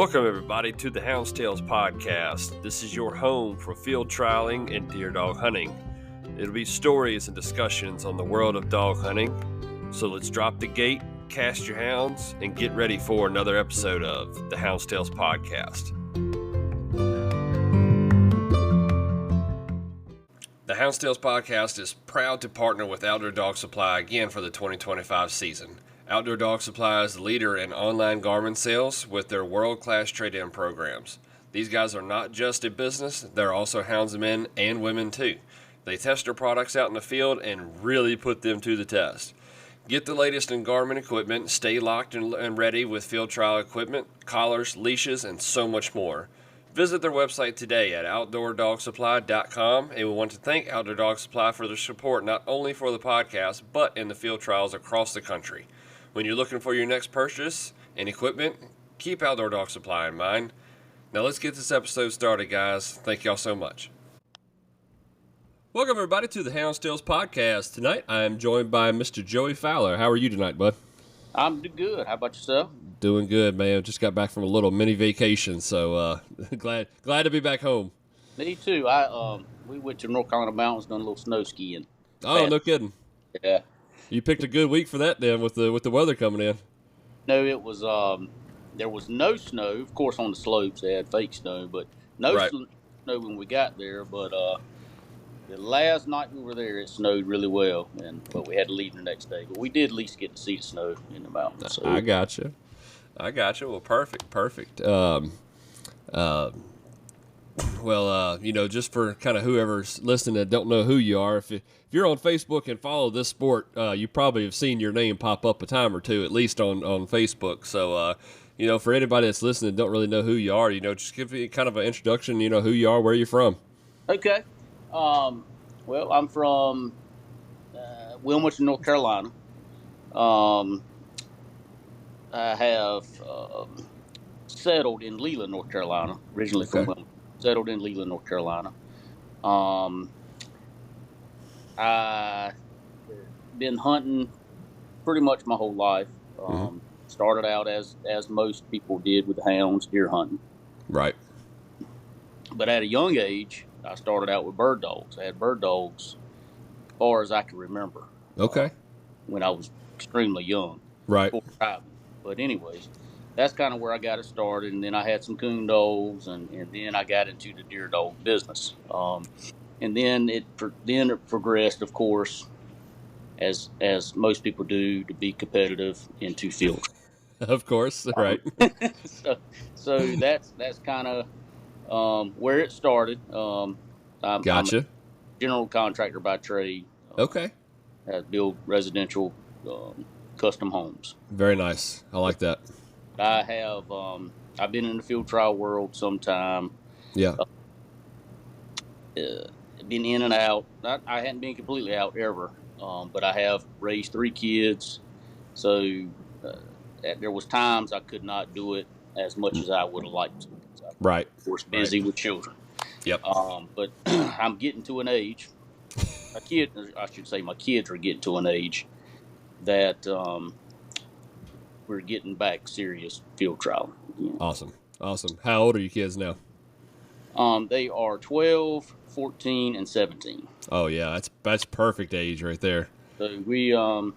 Welcome, everybody, to the Hounds Tales podcast. This is your home for field trialing and deer dog hunting. It'll be stories and discussions on the world of dog hunting. So let's drop the gate, cast your hounds, and get ready for another episode of the Hounds Tales podcast. The Hounds Tales podcast is proud to partner with Outdoor Dog Supply again for the 2025 season. Outdoor Dog Supply is the leader in online garment sales with their world-class trade-in programs. These guys are not just a business, they're also houndsmen and women too. They test their products out in the field and really put them to the test. Get the latest in garment equipment, stay locked and ready with field trial equipment, collars, leashes, and so much more. Visit their website today at outdoordogsupply.com, and we want to thank Outdoor Dog Supply for their support not only for the podcast, but in the field trials across the country. When you're looking for your next purchase and equipment, keep Outdoor Dog Supply in mind. Now let's get this episode started, guys. Thank y'all so much. Welcome, everybody, to the Hounds Tales podcast. Tonight, I am joined by Mr. Joey Fowler. How are you tonight, bud? I'm good. How about yourself? Doing good, man. Just got back from a little mini vacation, so glad to be back home. Me too. We went to North Carolina mountains, done a little snow skiing. Oh, no kidding. Yeah. You picked a good week for that, then, with the weather coming in. No, it was there was no snow. Of course, on the slopes they had fake snow, but no snow when we got there. But the last night we were there, it snowed really well, but we had to leave the next day. But we did at least get to see the snow in the mountains. So. I got you. Well, perfect. Well, just for kind of whoever's listening that don't know who you are, if you're on Facebook and follow this sport, you probably have seen your name pop up a time or two, at least on Facebook. So, for anybody that's listening that don't really know who you are, just give me kind of an introduction, who you are, where you're from. Okay. Well, I'm from Wilmington, North Carolina. I have settled in Leland, North Carolina, originally from Wilmington. Settled in Leland, North Carolina. I've been hunting pretty much my whole life. Started out as most people did with the hounds, deer hunting. Right. But at a young age, I started out with bird dogs. I had bird dogs as far as I can remember. Okay. When I was extremely young. Right. But anyways, that's kind of where I got it started. And then I had some coon dogs, and then I got into the deer dog business. And then it progressed, of course, as most people do, to be competitive into field. Of course, right. So that's kind of where it started. Gotcha. I'm a general contractor by trade. Okay. I build residential custom homes. Very nice. I like that. I have I've been in the field trial world sometime. Yeah. Been in and out. I hadn't been completely out ever, but I have raised 3 kids. So there was times I could not do it as much as I would have liked to. Right. Of course, busy with children. Yep. But I'm getting to an age. My kids are getting to an age that we're getting back serious field trial again. Awesome. How old are your kids now? They are 12, 14, and 17. Oh yeah, that's perfect age right there. So we, my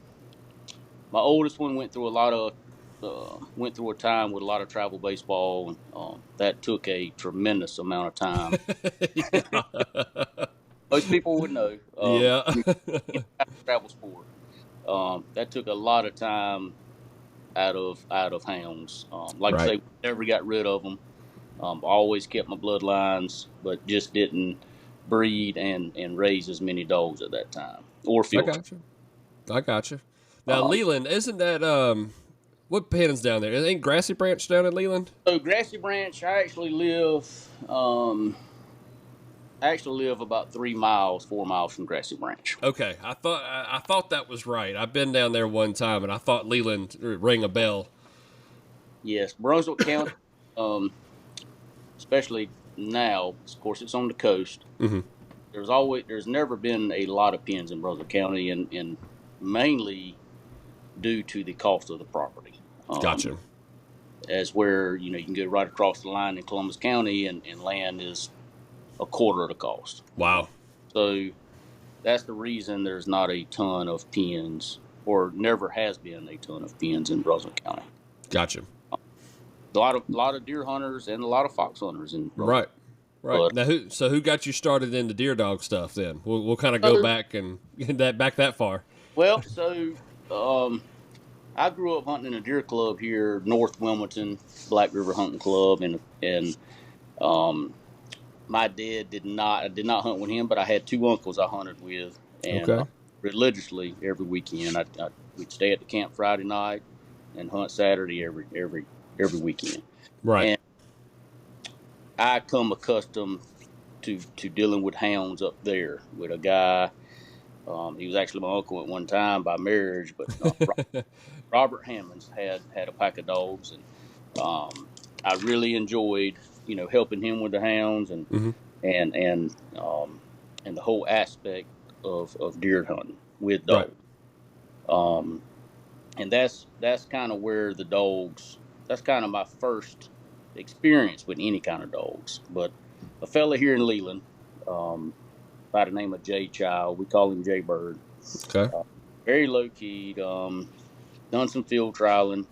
oldest one went through a time with a lot of travel baseball, and that took a tremendous amount of time. Most people would know. Yeah. Travel sport. That took a lot of time out of hounds. Like I say, we never got rid of them. Always kept my bloodlines, but just didn't breed and raise as many dogs at that time. Or field. I got you. Now, Leland, isn't that what pens down there? Ain't Grassy Branch down in Leland? So Grassy Branch, I actually live about 4 miles from Grassy Branch. Okay, I thought that was right. I've been down there one time, and I thought Leland rang a bell. Yes, Brunswick County, especially now. Of course, it's on the coast. Mm-hmm. There's never been a lot of pens in Brunswick County, and mainly due to the cost of the property. Gotcha. as where you can go right across the line in Columbus County and land is a quarter of the cost. Wow. So that's the reason there's not a ton of pens, or never has been a ton of pens in Brunswick County. Gotcha. A lot of deer hunters and a lot of fox hunters in Brunswick. Right. Now, who got you started into deer dog stuff? Then we'll kind of go back and back that far. Well, so I grew up hunting in a deer club here, North Wilmington, Black River Hunting Club, and my dad I did not hunt with him, but I had two uncles I hunted with, and religiously every weekend. We'd stay at the camp Friday night and hunt Saturday every weekend. Right. And I come accustomed to dealing with hounds up there with a guy. He was actually my uncle at one time by marriage, but Robert Hammonds had a pack of dogs, and I really enjoyed helping him with the hounds and and the whole aspect of deer hunting with dogs. Right. And that's kind of where the dogs. That's kind of my first experience with any kind of dogs. But a fella here in Leland, by the name of Jay Child, we call him Jay Bird. Okay. Very low key. Done some field trialing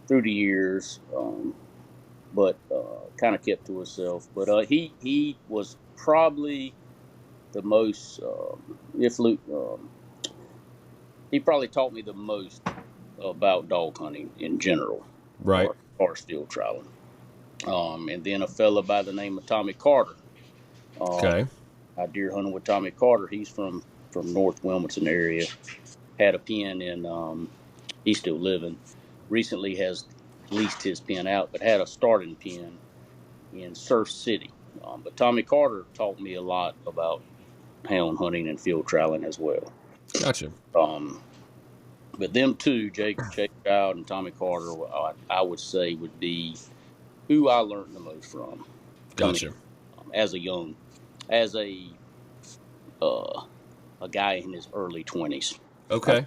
through the years, but kind of kept to himself. But he was probably the most, he probably taught me the most about dog hunting in general. Right. As far as field trialing. And then a fella by the name of Tommy Carter. Okay. I deer hunted with Tommy Carter. He's from North Wilmington area. Had a pen in, he's still living. Recently has leased his pen out, but had a starting pen in Surf City. But Tommy Carter taught me a lot about hound hunting and field trialing as well. Gotcha. But them two, Jake Child and Tommy Carter, I would say would be who I learned the most from. Gotcha. As a guy in his early 20s. Okay.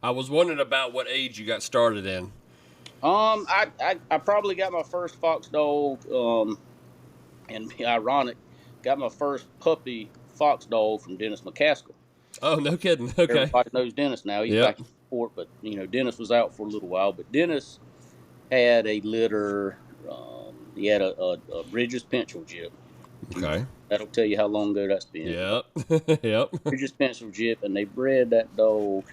I was wondering about what age you got started in. I probably got my first fox dog, and ironic, got my first puppy fox dog from Dennis McCaskill. Oh, no kidding. Okay. Everybody knows Dennis now. He's back in sport, but Dennis was out for a little while. But Dennis had a litter. He had a Bridges pencil jip. Okay. That'll tell you how long ago that's been. Yep. Yep. Bridges pencil jip, and they bred that dog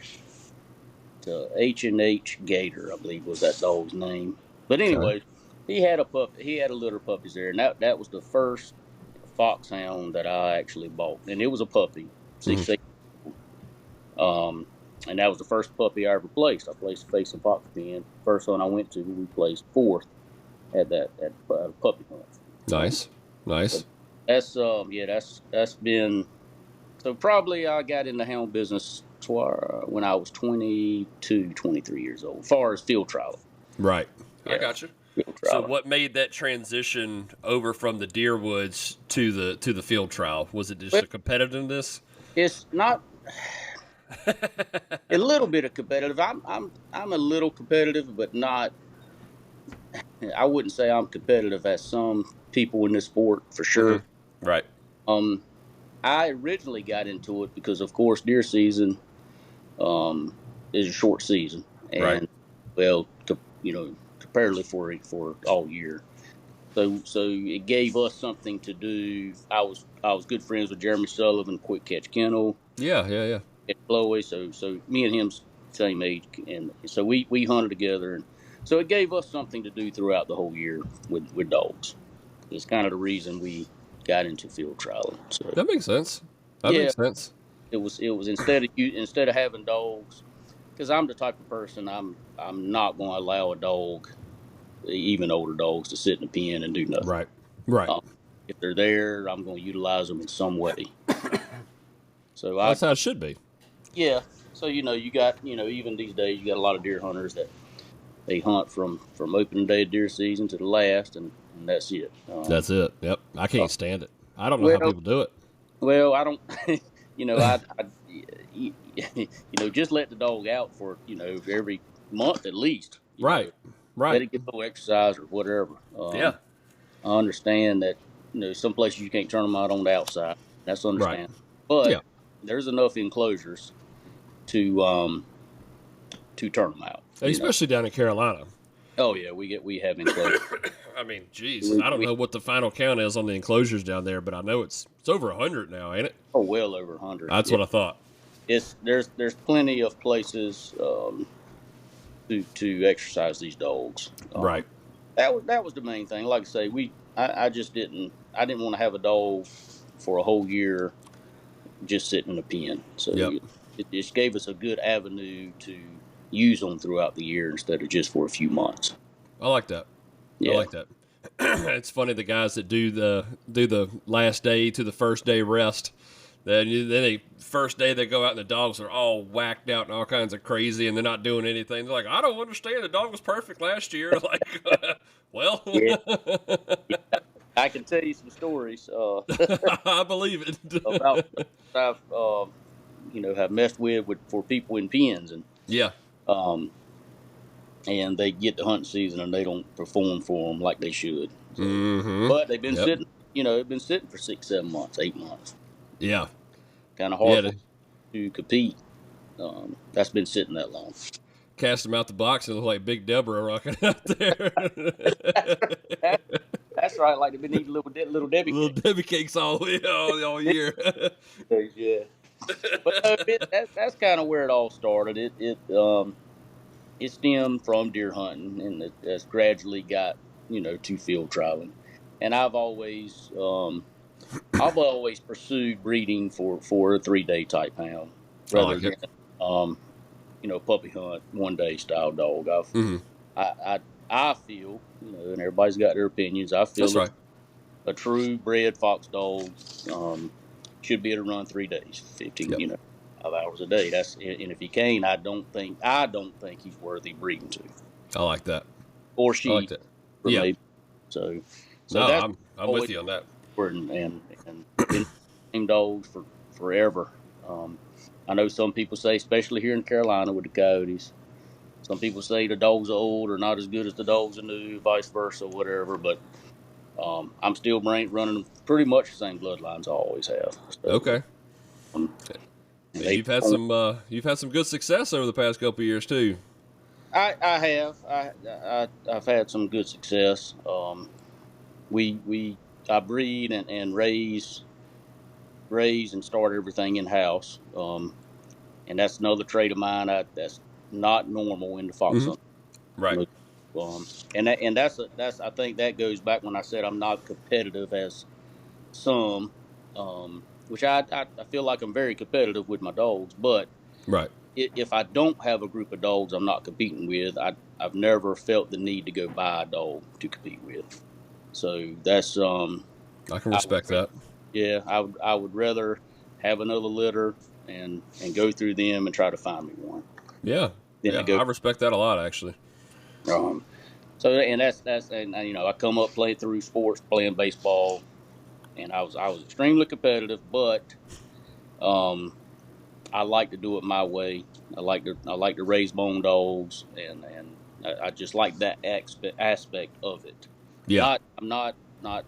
to H&H Gator, I believe was that dog's name. But anyway, he had a puppy. He had a litter of puppies there, and that was the first foxhound that I actually bought, and it was a puppy, 6 8. And that was the first puppy I ever placed. I placed Face and Fox pen. First one I went to, we placed fourth. Had that puppy hunt. Nice. But that's been. So probably I got in the hound business when I was 22, 23 years old, as far as field trial. Right. Yeah. I got you. So what made that transition over from the deer woods to the field trial? Was it just a competitiveness? It's not. A little bit of competitive. I'm a little competitive, but not. I wouldn't say I'm competitive as some people in this sport for sure. Right. I originally got into it because, of course, deer season is a short season, and comparatively for all year. So it gave us something to do. I was good friends with Jeremy Sullivan, Quick Catch Kennel. Yeah. At Chloe, so me and him's same age, and so we hunted together, and so it gave us something to do throughout the whole year with dogs. It's kind of the reason we got into field trialing. So that makes sense. Makes sense. It was instead of having dogs, because I'm the type of person I'm not going to allow a dog, even older dogs, to sit in a pen and do nothing. Right. If they're there, I'm going to utilize them in some way. So that's how it should be. Yeah. So, you got, even these days, you got a lot of deer hunters that they hunt from opening day of deer season to the last, and that's it. That's it. Yep. I can't stand it. I don't know how people do it. Well, I don't, just let the dog out for, every month at least. Right. let Right. it get a little exercise or whatever. Yeah. I understand that some places you can't turn them out on the outside. That's Right. understandable, but Yeah. there's enough enclosures to turn them out. Especially down in Carolina. Oh yeah, we have enclosures. I mean, geez, We, I don't we know what the final count is on the enclosures down there, but I know it's over 100 now, ain't it? are well over 100. That's Yeah, what I thought. there's plenty of places to exercise these dogs. Right. That was the main thing. Like I say, I just didn't want to have a dog for a whole year just sitting in a pen. So Yep. it just gave us a good avenue to use them throughout the year instead of just for a few months. I like that. I Yeah. like that. It's funny the guys that do the last day to the first day rest. Then they first day they go out and the dogs are all whacked out and all kinds of crazy and they're not doing anything. They're like, I don't understand. The dog was perfect last year. Like, well, Yeah. I can tell you some stories I believe it. about I've have messed with for people in pens, Yeah. um and they get to hunting season and they don't perform for them like they should. So, Mm-hmm. but they've been Yep. sitting, they've been sitting for 6, 7 months, 8 months. Yeah. Kind of Yeah. hard to compete. That's been sitting that long. Cast them out the box and look like Big Deborah rocking out there. That- that's right. Like they've been eating little Debbie Little cakes. Debbie cakes all year. Yeah, but no, that's kind of where it all started. It stemmed from deer hunting, and it's gradually got to field trialing. And I've always pursued breeding for a 3-day type hound I rather like than it. puppy hunt 1-day style dog. Mm-hmm. I feel and everybody's got their opinions. I feel That's that right. a true bred fox dog should be able to run 3 days, 15 Yep. 5 hours a day. And if he can't, I don't think he's worthy breeding to, I like that. or I like she, that. or Yeah. maybe. So No, that's I'm always with you on that. important, and been same dogs for forever. Um, I know some people say, especially here in Carolina with the coyotes, some people say the dogs are old or not as good as the dogs are new, vice versa, whatever. But I'm still running pretty much the same bloodlines I always have. So Okay. and And they you've had some good success over the past couple of years too. I have I've had some good success. We I breed and raise and start everything in house. And that's another trait of mine. That's not normal in the fox Mm-hmm. hunt. Right. Um, and that's I think that goes back when I said I'm not competitive as some, which I feel like I'm very competitive with my dogs. But Right. if I don't have a group of dogs I'm not competing with, I've never felt the need to go buy a dog to compete with. So that's I can I would, respect that. yeah, I would rather have another litter and go through them and try to find me one Yeah. than to Yeah. go. I respect that a lot actually. Um, so and that's and I come up playing through sports, playing baseball, and I was extremely competitive, but um, I like to do it my way. I like to raise bone dogs, and I just like that aspect of it. Yeah. I'm not I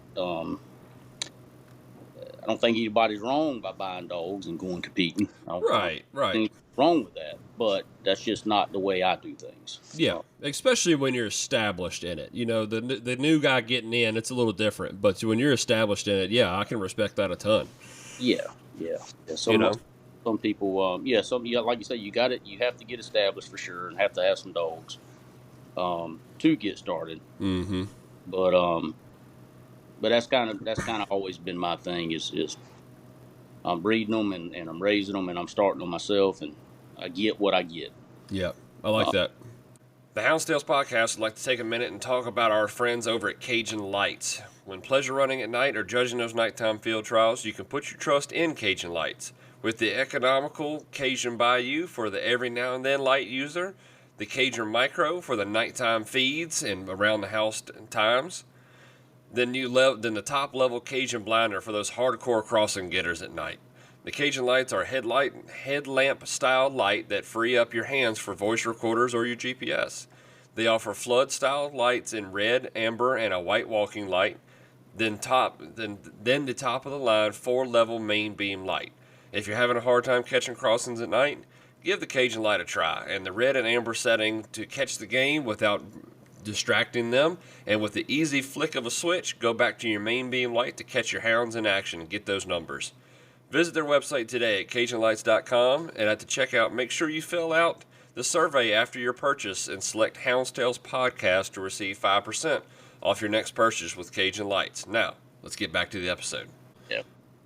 don't think anybody's wrong by buying dogs and going competing. I don't Right. Right. think anything wrong with that, but that's just not the way I do things. Yeah, especially when you're established in it. You know, the new guy getting in, it's a little different. But when you're established in it, yeah, I can respect that a ton. Yeah, yeah, yeah. You know. Some people, like you say, you got it. You have to get established for sure, and have to have some dogs to get started. Mm-hmm. But that's kind of always been my thing. Is I'm breeding them and I'm raising them and I'm starting them myself, and I get what I get. Yeah, I like that. The Hounds podcast would like to take a minute and talk about our friends over at Cajun Lights. When pleasure running at night or judging those nighttime field trials, you can put your trust in Cajun Lights. With the economical Cajun Bayou for the every now and then light user, the Cajun Micro for the nighttime feeds and around the house times, then the top level Cajun Blinder for those hardcore crossing getters at night. The Cajun Lights are headlamp style light that free up your hands for voice recorders or your GPS. They offer flood-style lights in red, amber, and a white walking light. Then the top of the line 4-level main beam light. If you're having a hard time catching crossings at night, give the Cajun light a try. And the red and amber setting to catch the game without distracting them, and with the easy flick of a switch, go back to your main beam light to catch your hounds in action and get those numbers. Visit their website today at CajunLights.com, and at the checkout, make sure you fill out the survey after your purchase and select Hounds Tales Podcast to receive 5% off your next purchase with Cajun Lights. Now, let's get back to the episode. Yeah.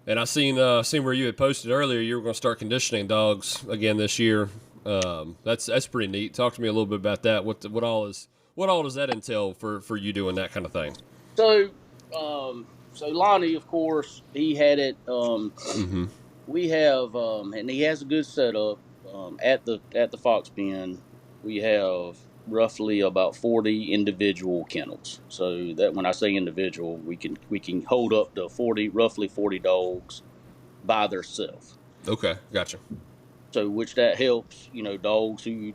And I seen where you had posted earlier you were going to start conditioning dogs again this year. That's pretty neat. Talk to me a little bit about that. What all does that entail for you doing that kind of thing? So Lonnie, of course, he had it. We have, and he has a good setup at the Fox Pen. We have roughly about 40 individual kennels. So that when I say individual, we can hold up to roughly 40 dogs by themselves. Okay, gotcha. So which that helps, dogs who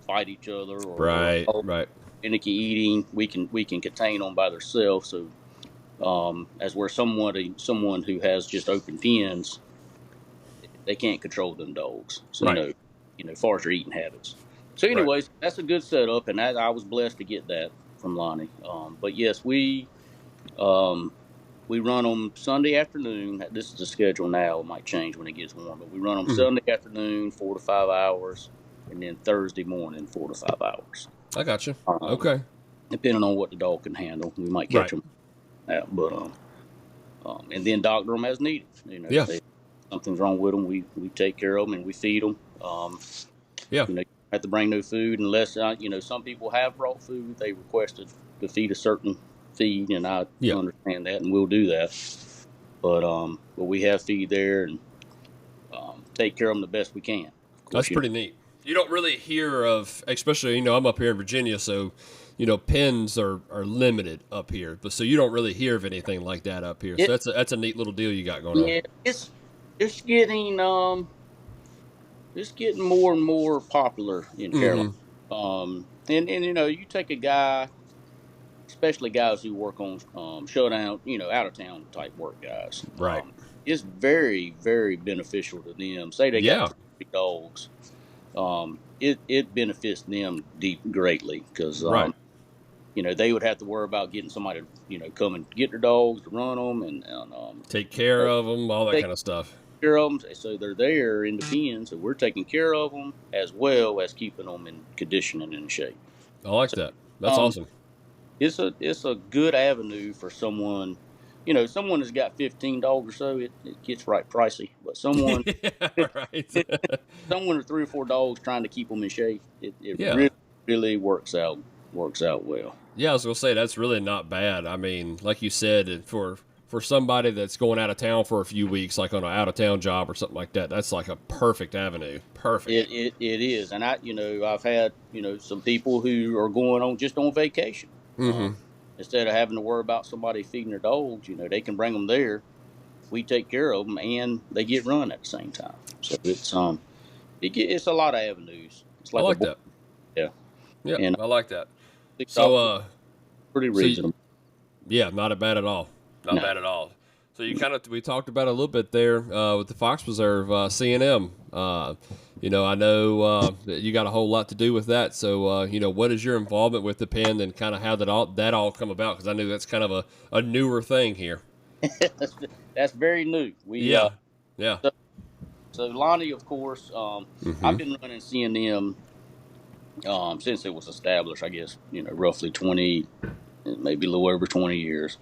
fight each other or right. finicky eating, we can contain them by themselves. So as where someone who has just open pens, they can't control them dogs. So right. As far as their eating habits. So anyways, that's a good setup, and I was blessed to get that from Lonnie. But yes, we run them Sunday afternoon. This is the schedule now. It might change when it gets warm, but we run them Sunday afternoon, 4 to 5 hours, and then Thursday morning, 4 to 5 hours. I got you. Okay. Depending on what the dog can handle, we might catch them out. But and then doctor them as needed. If something's wrong with them, we take care of them and we feed them. Have to bring no food unless some people have brought food. They requested to feed a certain feed, and I understand that, and we'll do that. But we have feed there and take care of them the best we can. That's pretty neat. You don't really hear of, especially I'm up here in Virginia, so pens are limited up here, but so you don't really hear of anything like that up here. So that's a neat little deal you got going on. Yeah, it's getting more and more popular in Carolina. And you take a guy, especially guys who work on shutdown, out of town type work guys. Right. It's very, very beneficial to them. Say they got 3 dogs. It benefits them greatly because they would have to worry about getting somebody to come and get their dogs to run them and take care of them, all that kind of stuff. Care of them, so they're there in the pen. So we're taking care of them as well as keeping them in condition and in shape. I like that. That's awesome. It's a good avenue for someone. Someone that's got 15 dogs or so, it gets right pricey. But someone, someone with 3 or 4 dogs trying to keep them in shape, it really works out well. Yeah, I was gonna say that's really not bad. I mean, like you said, for somebody that's going out of town for a few weeks, like on an out of town job or something like that, that's like a perfect avenue. Perfect. It is, and I've had some people who are going on vacation. Instead of having to worry about somebody feeding their dogs, they can bring them there. We take care of them, and they get run at the same time. So it's a lot of avenues. It's like I like that. Yeah, and I like that. So pretty reasonable. Not bad at all. Not bad at all. So we talked about it a little bit there with the Fox Preserve, C&M. I know that you got a whole lot to do with that. So, what is your involvement with the pen and kind of how that all come about? Because I know that's kind of a newer thing here. That's very new. So Lonnie, of course, I've been running C&M since it was established. I guess roughly 20, maybe a little over 20 years.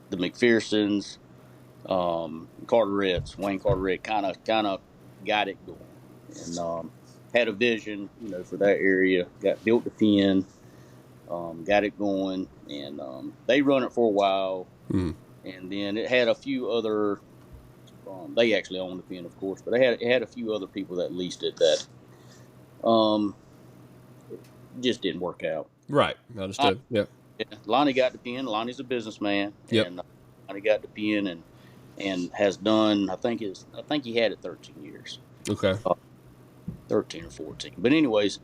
The McPhersons, Carterettes, Wayne Carteret kind of got it going, and had a vision, for that area. Built the pen, got it going, and they run it for a while, and then it had a few other. They actually owned the pen, of course, but it had a few other people that leased it that just didn't work out. Right, I understood. Yeah. Lonnie got the pen. Lonnie's a businessman, and Lonnie got the pen and has done. I think he had it 13 years. Okay. 13 or 14. But anyways,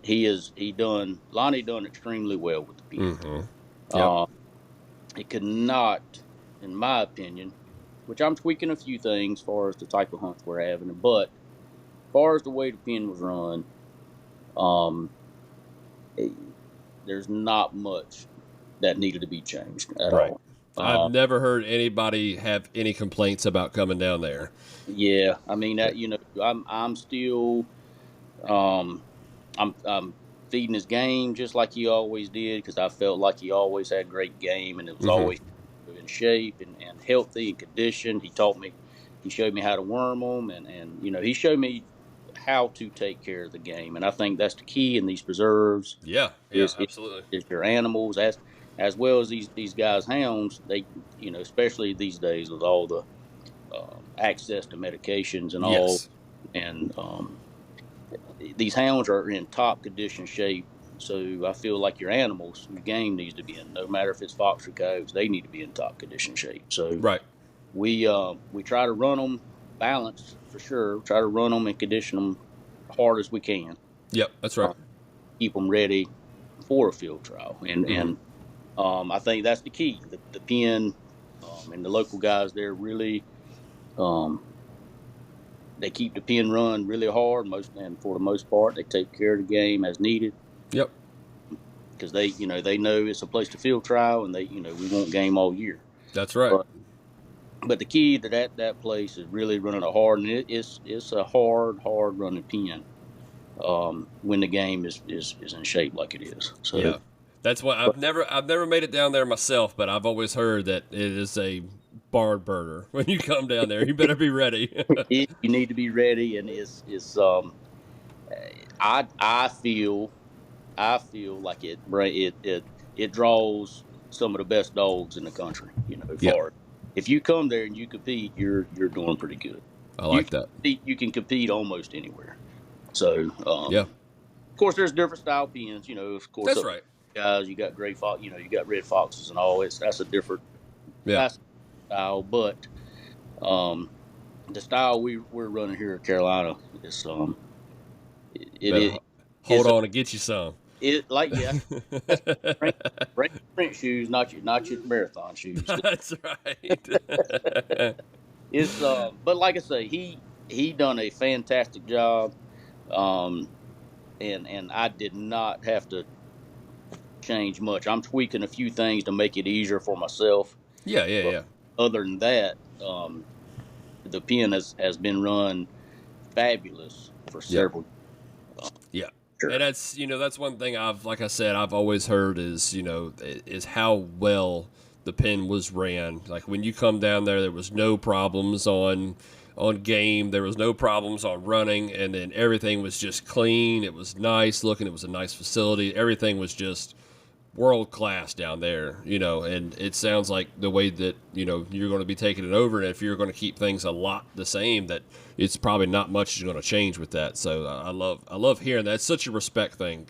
Lonnie done extremely well with the pen. Mm-hmm. Yep. Uh, he could not, in my opinion, which I'm tweaking a few things as far as the type of hunts we're having, but as far as the way the pen was run, um, eh, there's not much that needed to be changed at Right. all. I've never heard anybody have any complaints about coming down there. Yeah, I mean that I'm still um I'm feeding his game just like he always did because I felt like he always had great game and it was Mm-hmm. always in shape and healthy and conditioned. He showed me how to worm them and he showed me how to take care of the game. And I think that's the key in these preserves Yeah. Yeah. is is, Absolutely. is your animals as well as these guys hounds. They especially these days with all the access to medications and all Yes. and these hounds are in top condition shape. So I feel like your animals, your game needs to be in. No matter if it's fox or coyotes, they need to be in top condition shape. So Right. we try to run them balanced for sure. Try to run them and condition them hard as we can. Yep. That's right. Keep them ready for a field trial. Mm-hmm. I think that's the key. The pen and the local guys there really um, they keep the pen run really hard. And for the most part, they take care of the game as needed. Yep. Because they know it's a place to field trial and we want game all year. That's right. But the key to that place is really running a hard, and it's a hard running pen when the game is in shape like it is. So Yeah. That's what I've never made it down there myself, but I've always heard that it is a barn burner when you come down there. You better be ready. you need to be ready, and it's I feel like it draws some of the best dogs in the country. Yeah. For if you come there and you compete, you're doing pretty good. I like that. You can compete almost anywhere. So Yeah. of course, there's different style pens. Of course, That's right. guys, you got gray fox. You got red foxes and all. That's a different Yeah. style, but um, the style we're running here in Carolina is it Better is hold it's on and get you some. that's bring sprint shoes, not your marathon shoes. That's right. It's but like I say, he done a fantastic job, um, and I did not have to change much. I'm tweaking a few things to make it easier for myself. Yeah. Yeah. But Yeah. other than that, the pen has been run fabulous for Yeah. several. Yeah. Sure. And that's one thing like I said, I've always heard is how well the pen was ran. Like when you come down there was no problems on game, there was no problems on running, and then everything was just clean. It was nice looking. It was a nice facility. Everything was just world class down there, and it sounds like the way that, you're going to be taking it over. And if you're going to keep things a lot the same, that it's probably not much is going to change with that. So I love hearing that. It's such a respect thing,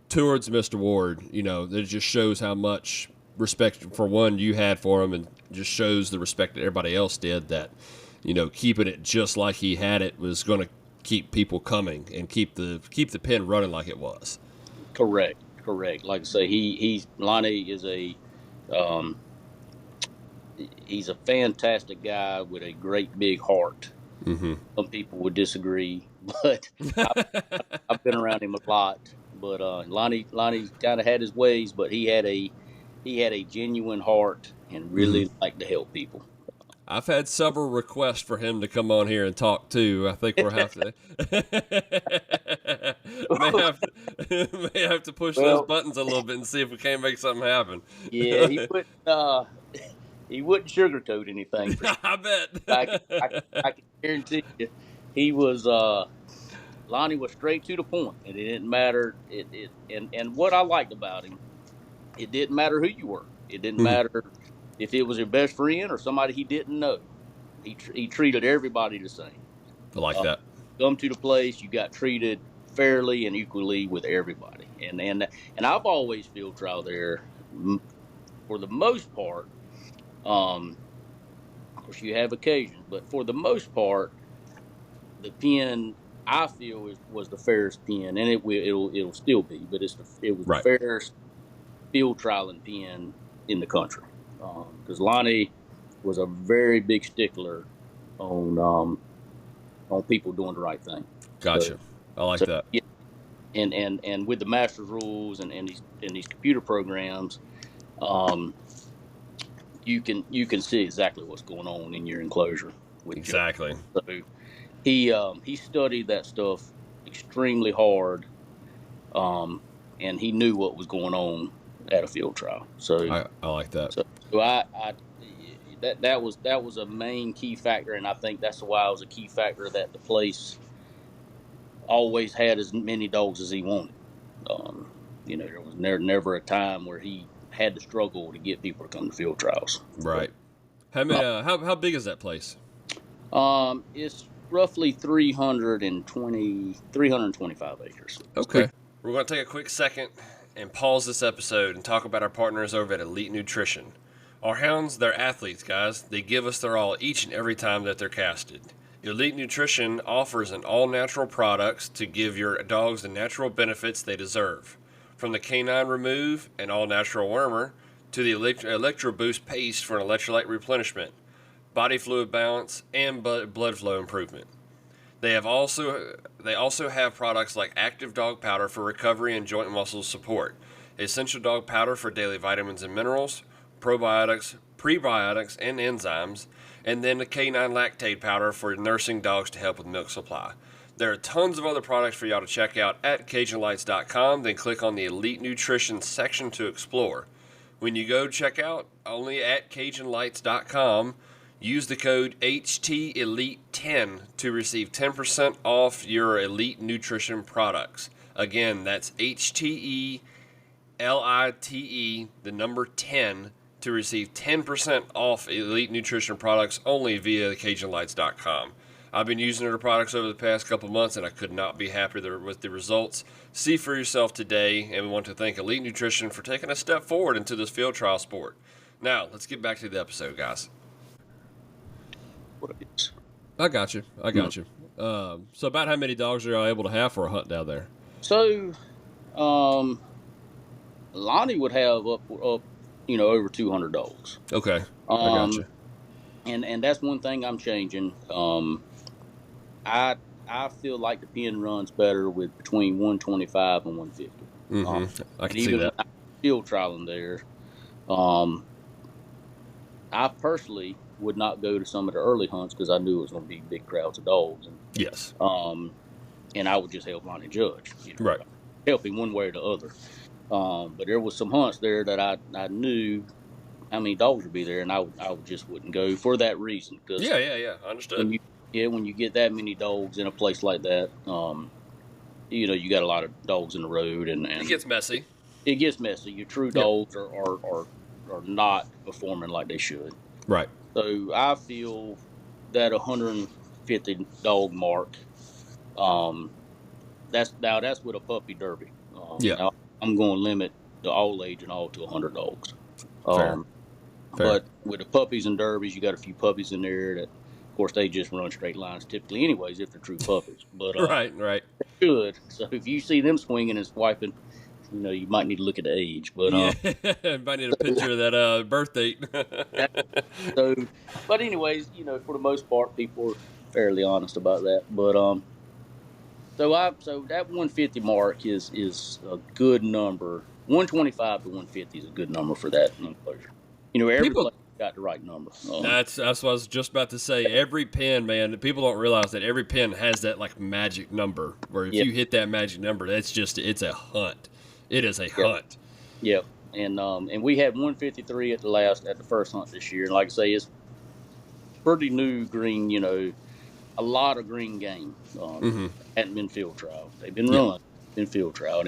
towards Mr. Ward, that just shows how much respect for one you had for him, and just shows the respect that everybody else did, that, keeping it just like he had it was going to keep people coming and keep the pen running like it was. Correct. Like I say, Lonnie is um, he's a fantastic guy with a great big heart. Mm-hmm. Some people would disagree, but I've been around him a lot. But Lonnie kind of had his ways, but he had a genuine heart and really Mm-hmm. liked to help people. I've had several requests for him to come on here and talk too. I think we'll have to may have to push those Well, buttons a little bit and see if we can't make something happen. yeah, he wouldn't sugarcoat anything. I bet. I can guarantee you, he was Lonnie was straight to the point, and it didn't matter. And what I liked about him, it didn't matter who you were. It didn't Mhm. matter if it was your best friend or somebody he didn't know. He treated everybody the same. I like Uh, that. Come to the place, you got treated fairly and equally with everybody. And I've always field trial there for the most part. Of course, you have occasions, but for the most part, the pen I feel was the fairest pen, and it'll still be, but it was the Right. fairest field trialing pen in the country. Because Lonnie was a very big stickler on people doing the right thing. So Gotcha. I like so that. yeah, and with the master rules and these computer programs, um, you can see exactly what's going on in your enclosure with Joe. Exactly. So he studied that stuff extremely hard, and he knew what was going on at a field trial. I like that. So I that was a main key factor, and I think that's why it was a key factor that the place always had as many dogs as he wanted. There was never a time where he had to struggle to get people to come to field trials. Right. How many? How big is that place? It's roughly 325 acres. Okay. We're going to take a quick second and pause this episode and talk about our partners over at Elite Nutrition. Our hounds, they're athletes, guys. They give us their all each and every time that they're casted. Elite Nutrition offers an all-natural products to give your dogs the natural benefits they deserve. From the canine remove and all-natural wormer to the Electro Boost paste for an electrolyte replenishment, body fluid balance, and blood flow improvement. They also have products like Active Dog Powder for recovery and joint muscle support, Essential Dog Powder for daily vitamins and minerals, probiotics, prebiotics, and enzymes, and then the Canine Lactate Powder for nursing dogs to help with milk supply. There are tons of other products for y'all to check out at CajunLights.com, then click on the Elite Nutrition section to explore. When you go check out, only at CajunLights.com, use the code HTElite10 to receive 10% off your Elite Nutrition products. Again, that's HTELITE, the number 10, to receive 10% off Elite Nutrition products only via CajunLights.com. I've been using their products over the past couple months, and I could not be happier with the results. See for yourself today, and we want to thank Elite Nutrition for taking a step forward into this field trial sport. Now, let's get back to the episode, guys. What it is. I got you. So about how many dogs are you able to have for a hunt down there? So, Lonnie would have up over 200 dogs. Okay, I got you. And that's one thing I'm changing. I feel like the pen runs better with between 125 and 150. I can see even that. when I'm field trialing there, I personally would not go to some of the early hunts because I knew it was going to be big crowds of dogs. And, Yes. And I would just help Lonnie judge. Right. Help him one way or the other. But there was some hunts there that I knew how many dogs would be there, and I just wouldn't go for that reason. Cause Yeah. Understood. when you get that many dogs in a place like that, you got a lot of dogs in the road, and it gets messy. It gets messy. Your true dogs are not performing like they should. Right. So I feel that 150 dog mark. That's with a puppy derby. I'm going to limit the all age and all to 100 dogs. Fair. But with the puppies and derbies, you got a few puppies in there that, of course, they just run straight lines typically, anyways, if they're true puppies. But right. They should. So if you see them swinging and swiping, you might need to look at the age. But might need a picture of that birth date. But anyways, for the most part, people are fairly honest about that. But so that 150 mark is a good number. 125 to 150 is a good number for that enclosure. Everybody got the right number. That's what I was just about to say. Every pen, man, people don't realize that every pen has that like magic number where if you hit that magic number, it's a hunt. It is a hunt. Yep. And we had 153 at the first hunt this year. And like I say, it's pretty new green, a lot of green game. Hadn't been field trial. They've been run, been field trial,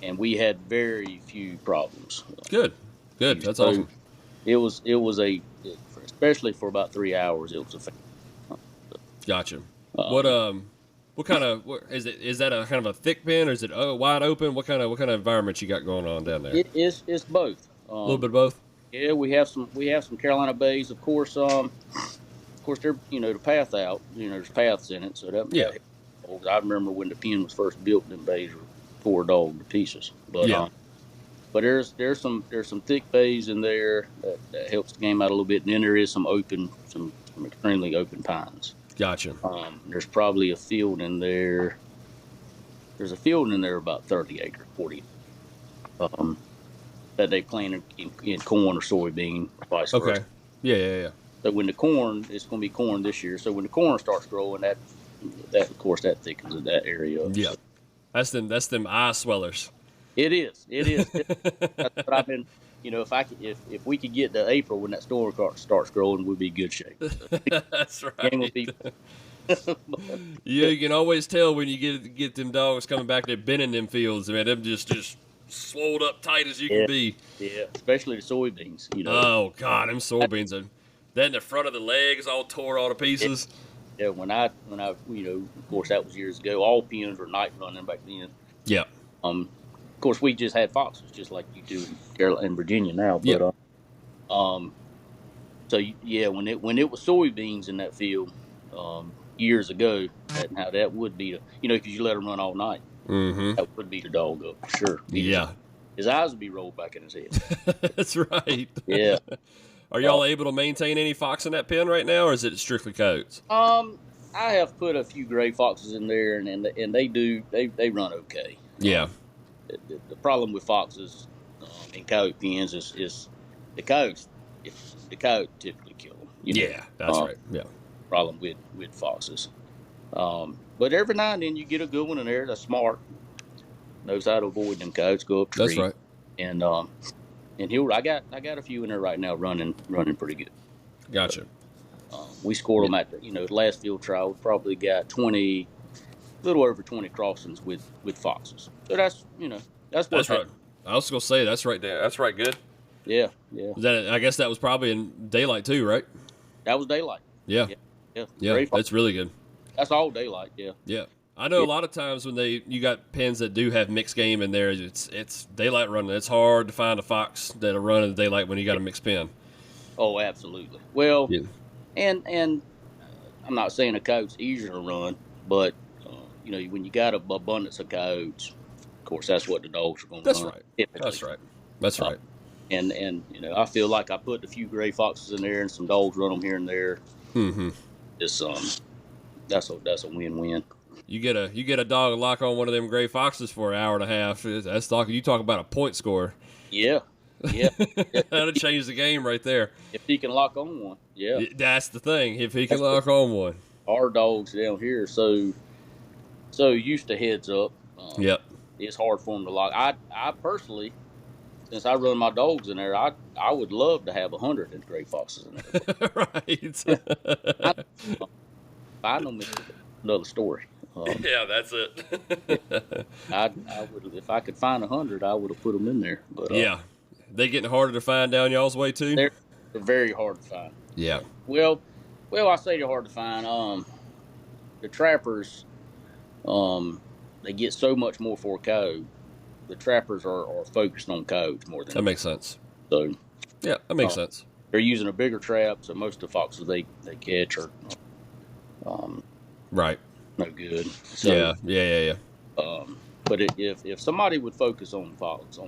and we had very few problems. Good. That's awesome. It was especially for about 3 hours. It was a. Gotcha. What kind of is it? Is that a kind of a thick pen, or is it wide open? What kind of environment you got going on down there? It's both. A little bit of both. Yeah, we have some Carolina bays, of course. They're the path out. There's paths in it, so that dogs. I remember when the pen was first built, them bays were 4-dog to pieces. But Yeah. but there's some thick bays in there that helps the game out a little bit, and then there is some extremely open pines. Gotcha. There's probably a field in there. There's a field in there about 30 acres, 40, that they plant in corn or soybean, vice versa. Okay. Yeah. So when the corn, it's going to be corn this year. So when the corn starts growing, that of course that thickens that area up. Yeah. So. That's them eye swellers. It is. That's what I've been. If we could get to April when that storm starts growing, we'd be in good shape. That's right. Be, you can always tell when you get them dogs coming back. They've been in them fields. I mean, them just swolled up tight as you can be. Yeah, especially the soybeans. Oh God, them soybeans are. Then the front of the legs all tore all to pieces. Yeah, when I of course that was years ago. All pens were night running back then. Yeah. Of course we just had foxes, just like you do in Carolina and Virginia now. But yeah. So yeah, when it was soybeans in that field, years ago, how that would be, because you let him run all night. Mm-hmm. That would beat a dog up for sure. His eyes would be rolled back in his head. That's right. Yeah. Are y'all able to maintain any fox in that pen right now, or is it strictly coats? I have put a few gray foxes in there, and they run okay. Yeah. The problem with foxes in coyote pens is the coyotes. The coyote typically kill them. Yeah, that's right. Yeah. Problem with foxes. But every now and then you get a good one in there that's smart, knows how to avoid them coyotes, go up trees. That's right. And I got a few in there right now running pretty good. Gotcha. We scored them at the last field trial. We probably got a little over 20 crossings with foxes. So that's that's right. I was gonna say that's right there. That's right. Good. Yeah. I guess that was probably in daylight too, right? That was daylight. Yeah. That's really good. That's all daylight. Yeah. Yeah. I know a lot of times when you got pens that do have mixed game in there, it's daylight running. It's hard to find a fox that'll run in the daylight when you got a mixed pen. Oh, absolutely. Well, and I'm not saying a coyote's easier to run, but when you got an abundance of coyotes, of course that's what the dogs are going to run. That's right. That's right. And I feel like I put a few gray foxes in there and some dogs run them here and there. Mm-hmm. That's a win-win. You get a dog lock on one of them gray foxes for an hour and a half. You talk about a point score. Yeah. That'll change the game right there. If he can lock on one, yeah. That's the thing. If he can lock on one. Our dogs down here so used to heads up. Yep. It's hard for them to lock. I personally, since I run my dogs in there, I would love to have 100 gray foxes in there. Right. I know another story. Yeah, that's it. I would, if I could find 100, I would have put them in there. But yeah, they getting harder to find down y'all's way too. They're very hard to find. Yeah. Well, I say they're hard to find. The trappers, they get so much more for a coyote. The trappers are focused on coyotes more than that makes sense. So yeah, that makes sense. They're using a bigger trap, so most of the foxes they catch are right. No good. So, yeah. But if somebody would focus on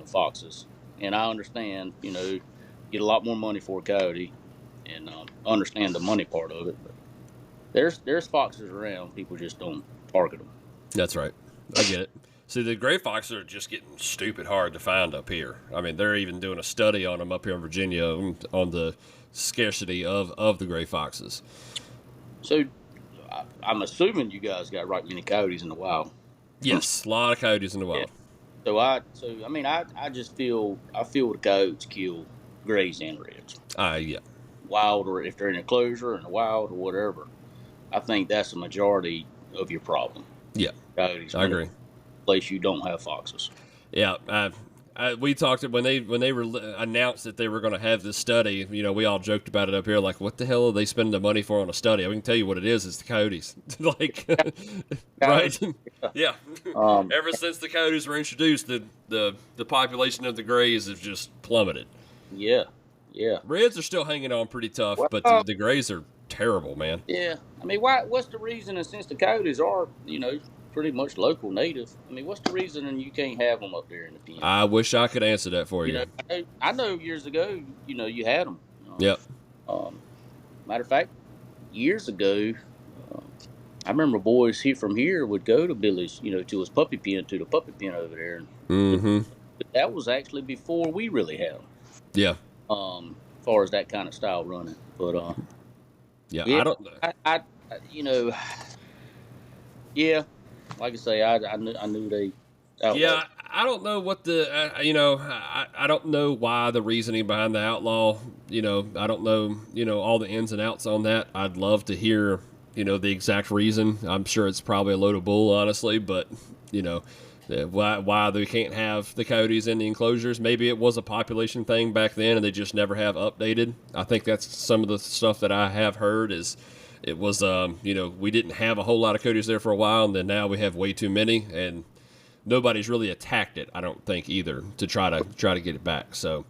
foxes, and I understand, get a lot more money for a coyote, and understand the money part of it. But there's foxes around. People just don't target them. That's right. I get it. See, the gray foxes are just getting stupid hard to find up here. I mean, they're even doing a study on them up here in Virginia on the scarcity of the gray foxes. So I'm assuming you guys got right many coyotes in the wild. Yes, a lot of coyotes in the wild. Yeah. I just feel the coyotes kill grays and reds. Yeah. Wild, or if they're in a enclosure in the wild or whatever, I think that's the majority of your problem. Yeah, coyotes. I agree. Place you don't have foxes. Yeah, we talked when they announced that they were going to have this study. We all joked about it up here, like, what the hell are they spending the money for on a study? I can tell you what it is. It's the coyotes. Like, right? Yeah. Ever since the coyotes were introduced, the population of the grays has just plummeted. Yeah. Reds are still hanging on pretty tough, but the grays are terrible, man. Yeah, I mean, why? What's the reason? And since the coyotes are, pretty much local native, I mean, what's the reason? And you can't have them up there in the pen? I wish I could answer that for you. I know years ago, you had them. Yep. Matter of fact, years ago, um, I remember boys here from here would go to Billy's, to his puppy pen, to the puppy pen over there, and Mm-hmm. that was actually before we really had them. Yeah. As far as that kind of style running, but Yeah. yeah, I don't. you know, yeah, like I say, I knew they outlawed. Yeah, I don't know what I don't know why the reasoning behind the outlaw. I don't know, all the ins and outs on that. I'd love to hear, the exact reason. I'm sure it's probably a load of bull, honestly, but, why they can't have the coyotes in the enclosures. Maybe it was a population thing back then and they just never have updated. I think that's some of the stuff that I have heard is it was, we didn't have a whole lot of coyotes there for a while, and then now we have way too many, and nobody's really attacked it, I don't think, either, to try to get it back. So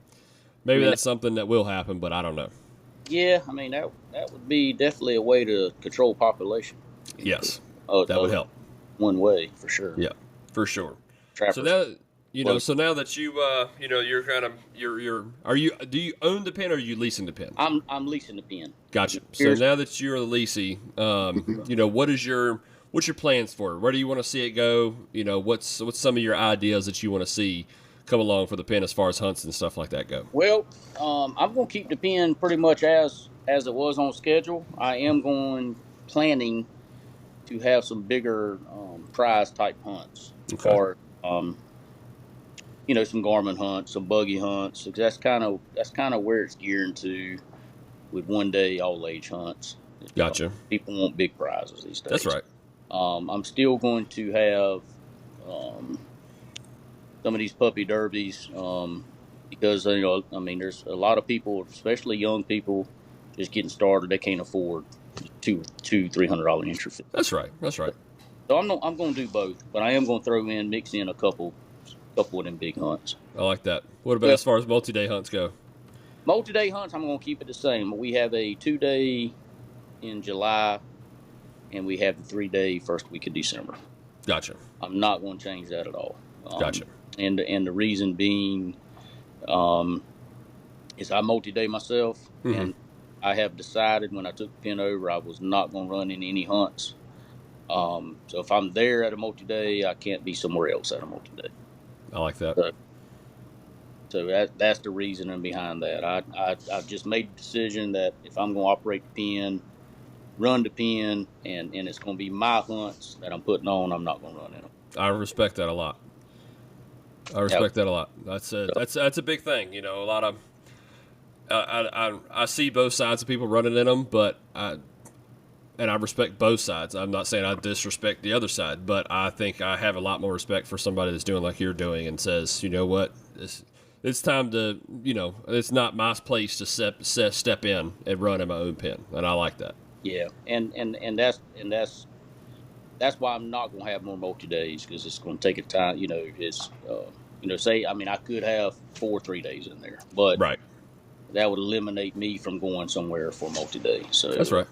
maybe that's something that will happen, but I don't know. Yeah, I mean that would be definitely a way to control population. Yes, that would help. One way for sure. Yeah, for sure. Trappers. So now, so now that you're kind of do you own the pen or are you leasing the pen? I'm leasing the pen. Gotcha. So now that you're the leasee, what's your plans for it? Where do you want to see it go? What's some of your ideas that you want to see come along for the pen as far as hunts and stuff like that go? Well, I'm going to keep the pen pretty much as it was on schedule. I am planning to have some bigger prize type hunts. Okay. Or some Garmin hunts, some buggy hunts. That's kind of where it's gearing to with one day all age hunts. Gotcha. People want big prizes these days. That's right. I'm still going to have some of these puppy derbies because there's a lot of people, especially young people, just getting started. They can't afford $200-$300 entry fee. That's right. So I'm going to do both, but I am going to mix in a couple of them big hunts. I like that. What about as far as multi-day hunts go? Multi-day hunts, I'm going to keep it the same. We have a 2-day in July, and we have the 3-day first week of December. Gotcha. I'm not going to change that at all. Gotcha. And the reason being is I multi-day myself, and I have decided when I took the pen over I was not going to run in any hunts. So if I'm there at a multi-day, I can't be somewhere else at a multi-day. I like that. So that's the reasoning behind that. I've just made the decision that if I'm going to operate the pen, run the pen, and it's going to be my hunts that I'm putting on, I'm not going to run in them. I respect that a lot. That's a big thing. A lot of I see both sides of people running in them, but I respect both sides. I'm not saying I disrespect the other side, but I think I have a lot more respect for somebody that's doing like you're doing and says, you know what, it's time to, it's not my place to step in and run in my own pen, and I like that. Yeah, and that's why I'm not going to have more multi days, because it's going to take a time. I could have 4 3-days in there, but right, that would eliminate me from going somewhere for multi day. So that's right.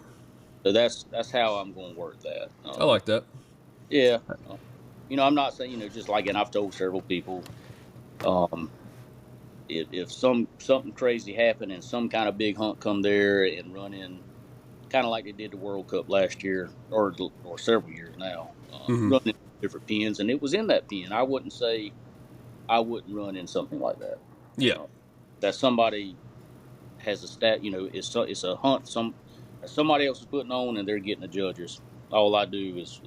So that's how I'm going to work that. I like that. Yeah, I'm not saying just like, and I've told several people, if something crazy happened and some kind of big hunt come there and run in, kind of like they did the World Cup last year or several years now, running different pens, and it was in that pen, I wouldn't say I wouldn't run in something like that. Yeah, that somebody has a stat, it's a hunt somebody else is putting on and they're getting the judges. All I do is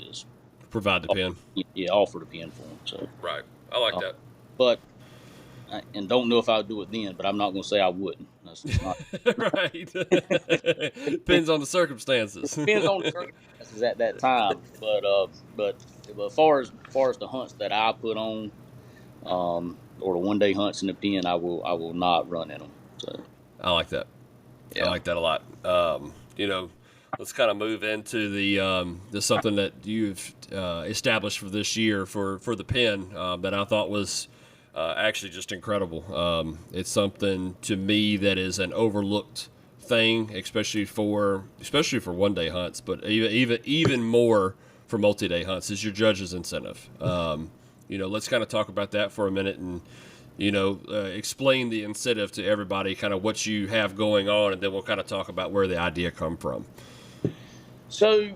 provide the pen. Yeah, offer the pen for them. So right, I like that. But and don't know if I'd do it then, but I'm not going to say I wouldn't. That's not right. Depends on the circumstances. Depends on the circumstances at that time. But as far as the hunts that I put on, or the 1-day hunts in the pen, I will not run in them. So I like that. Yeah. I like that a lot. Let's kind of move into the something that you've established for this year for the pen that I thought was actually just incredible. It's something to me that is an overlooked thing, especially for one day hunts, but even more for multi-day hunts is your judge's incentive. Let's kind of talk about that for a minute and explain the incentive to everybody, kind of what you have going on, and then we'll kind of talk about where the idea come from. So,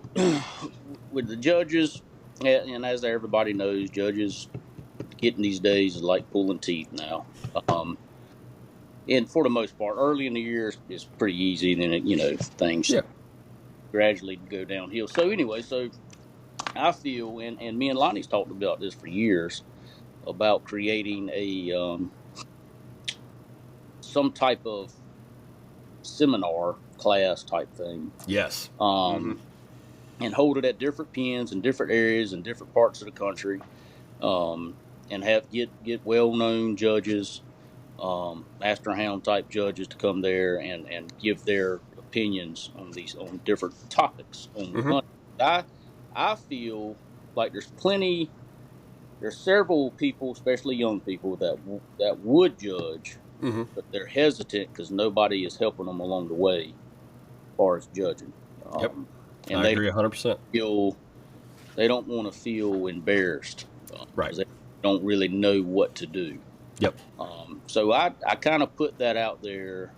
with the judges, and as everybody knows, judges getting these days is like pulling teeth now. And for the most part, early in the year is pretty easy. Then things gradually go downhill. So anyway, I feel, and me and Lonnie's talked about this for years, about creating a some type of seminar class type thing. Yes. And hold it at different pens in different areas in different parts of the country, and get well known judges, master hound type judges to come there and give their opinions on different topics on the hunt. I feel like there's several people, especially young people, that would judge, but they're hesitant because nobody is helping them along the way as far as judging. And I agree 100%. They don't want to feel embarrassed, right? They don't really know what to do. Yep. So I kind of put that out there,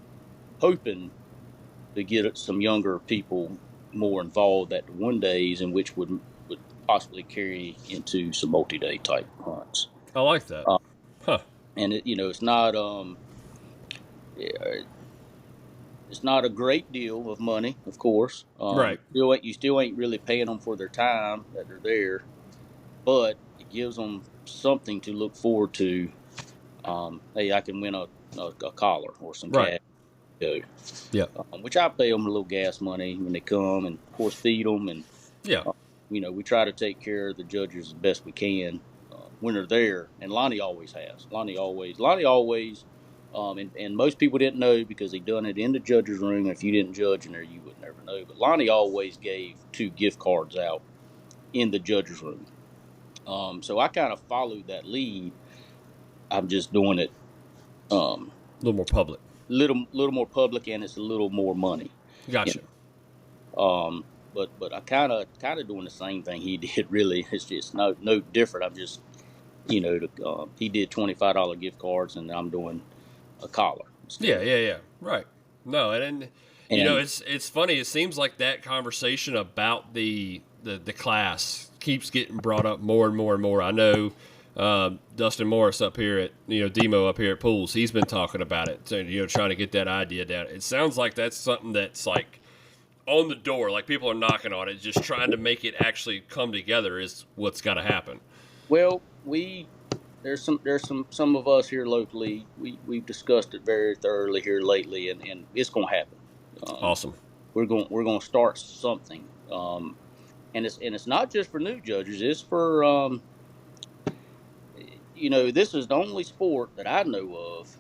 hoping to get some younger people more involved at the one days, and which would possibly carry into some multi-day type hunts. I like that. And it's not it's not a great deal of money, of course. Right. You still ain't really paying them for their time that they're there, but it gives them something to look forward to. Hey, I can win a collar or some cash. Yeah. Which I pay them a little gas money when they come, and of course feed them, and we try to take care of the judges as best we can when they're there. And Lonnie always has. Lonnie always. And most people didn't know because he done it in the judge's room. If you didn't judge in there, you would never know. But Lonnie always gave 2 gift cards out in the judge's room. So I kind of followed that lead. I'm just doing it a little more public. Little more public, and it's a little more money. Gotcha. But I kind of doing the same thing he did. Really, it's just no different. I'm just he did $25 gift cards, and I'm doing a collar. Yeah. Right. No, and it's funny. It seems like that conversation about the class keeps getting brought up more and more and more. I know Dustin Morris up here at Demo up here at Pools, he's been talking about it. So trying to get that idea down. It sounds like that's something that's like on the door, like people are knocking on it, just trying to make it actually come together is what's got to happen. Well, there's some of us here locally. We've discussed it very thoroughly here lately, and it's going to happen. Awesome. We're going to start something, and it's not just for new judges. It's for this is the only sport that I know of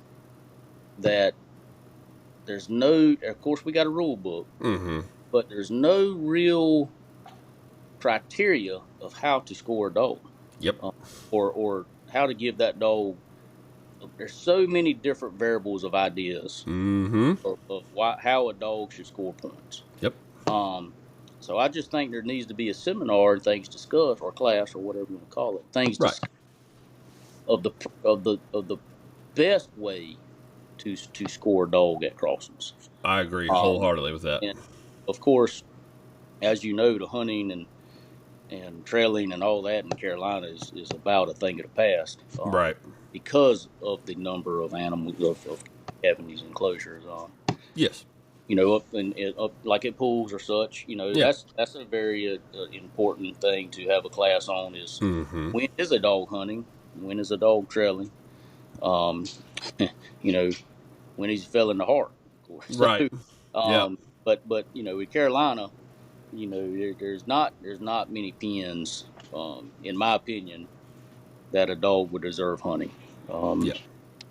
that there's no. Of course, we got a rule book, but there's no real criteria of how to score a dog. Yep. Or how to give that dog. There's so many different variables of ideas of how a dog should score points. Yep. So I just think there needs to be a seminar and things discussed, or a class, or whatever you want to call it. Things discussed of the best way to score a dog at crossings. I agree wholeheartedly with that. And of course, as you know, the hunting and trailing and all that in Carolina is about a thing of the past, right? Because of the number of animals of having these enclosures. Yes. Up like at pools or such. That's a very important thing to have a class on. Is when is a dog hunting? When is a dog trailing? When he's fell in the heart, of course. Right. But in Carolina, there's not many pens, in my opinion, that a dog would deserve hunting.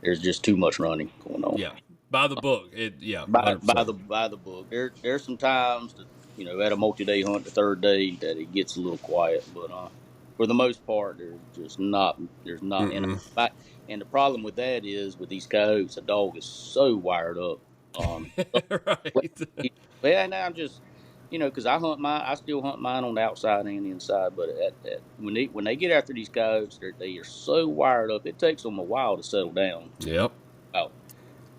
There's just too much running going on. Yeah. By the book. By the book. There's some times that, at a multi-day hunt, the third day, that it gets a little quiet, but for the most part, there's not. And the problem with that is, with these coyotes, a dog is so wired up Right. Well, now I'm just, because I still hunt mine on the outside and the inside. But when they get after these cows, they are so wired up. It takes them a while to settle down. Yep. Wow,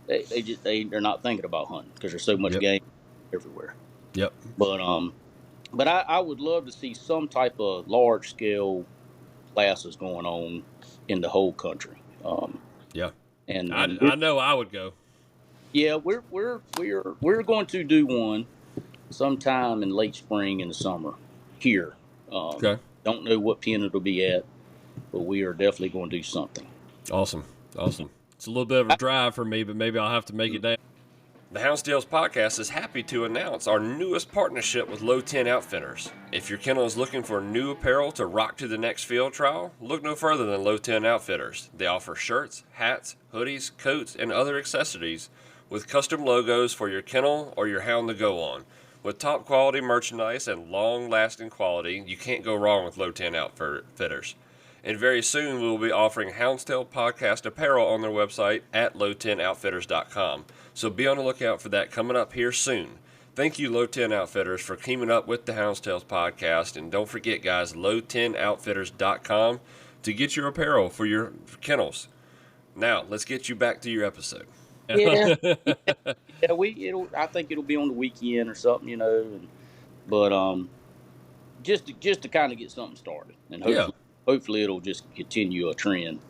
they're not thinking about hunting because there's so much Yep. game everywhere. Yep. But I would love to see some type of large scale classes going on in the whole country. Yeah. And I know I would go. yeah, we're going to do one sometime in late spring and the summer here. Okay. Don't know what pen it'll be at, but we are definitely going to do something. Awesome. It's a little bit of a drive for me, but maybe I'll have to make it down. The Hounds podcast is happy to announce our newest partnership with Low 10 Outfitters. If your kennel is looking for new apparel to rock to the next field trial, look no further than Low 10 Outfitters. They offer shirts, hats, hoodies, coats, and other accessories with custom logos for your kennel or your hound to go on. With top quality merchandise and long-lasting quality, you can't go wrong with Low 10 Outfitters. And very soon we will be offering Houndstail podcast apparel on their website at low10outfitters.com. So be on the lookout for that coming up here soon. Thank you, Low 10 Outfitters, for teaming up with the Houndstails podcast. And don't forget, guys, low10outfitters.com to get your apparel for your kennels. Now, let's get you back to your episode. Yeah, I think it'll be on the weekend or something, but just to kind of get something started, and hopefully it'll just continue a trend.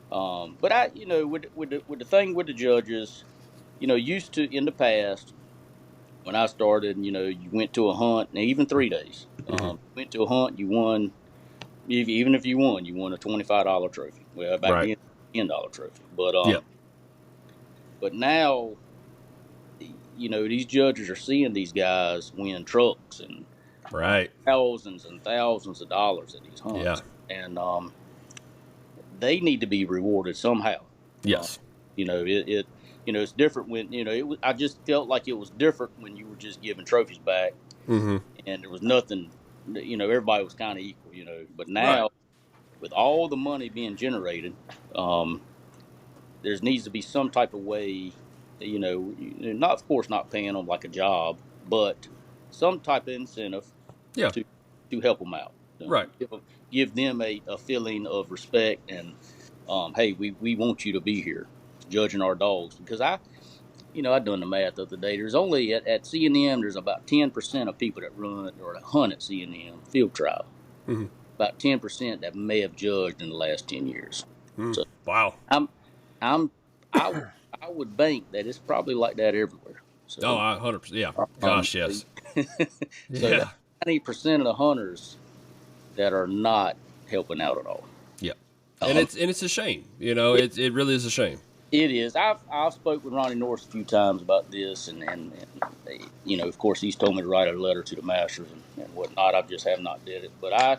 But with the thing with the judges, used to in the past when I started, you went to a hunt, and even 3 days, went to a hunt, you won. Even if you won, you won a $25 trophy. Well, back then, $10 trophy. But now, these judges are seeing these guys win trucks and thousands and thousands of dollars at these hunts, and they need to be rewarded somehow. Yes, it's different when I just felt like it was different when you were just giving trophies back, and there was nothing. Everybody was kind of equal. But now, with all the money being generated, there needs to be some type of way, not of course not paying them like a job, but some type of incentive to help them out. Give them a feeling of respect and, hey, we want you to be here judging our dogs. Because I done the math the other day. There's only at C&M, there's about 10% of people that run or that hunt at C&M field trial. About 10% that may have judged in the last 10 years. So, wow. I would bank that it's probably like that everywhere. So, 100%. Yeah. Gosh, yes. So 90% of the hunters that are not helping out at all. Yeah. And it's a shame. It really is a shame. It is. I've spoke with Ronnie North a few times about this, and of course he's told me to write a letter to the masters and whatnot. I just have not did it, but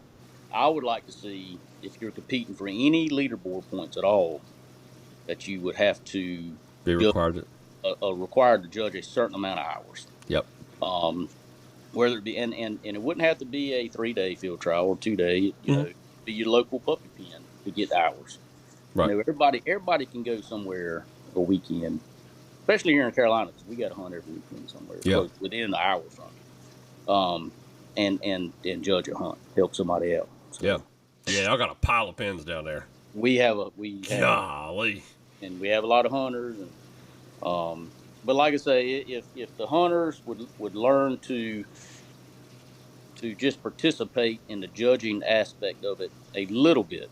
I would like to see if you're competing for any leaderboard points at all, that you would have to be required to judge a certain amount of hours. Yep. Whether it be and it wouldn't have to be a 3-day field trial or 2-day. Be your local puppy pen to get hours. Right. Everybody can go somewhere a weekend, especially here in Carolina, because we got to hunt every weekend somewhere close, within the hour from you, and judge a hunt, help somebody out. So, I got a pile of pins down there. Golly. And we have a lot of hunters, and but like I say, if the hunters would learn to just participate in the judging aspect of it a little bit,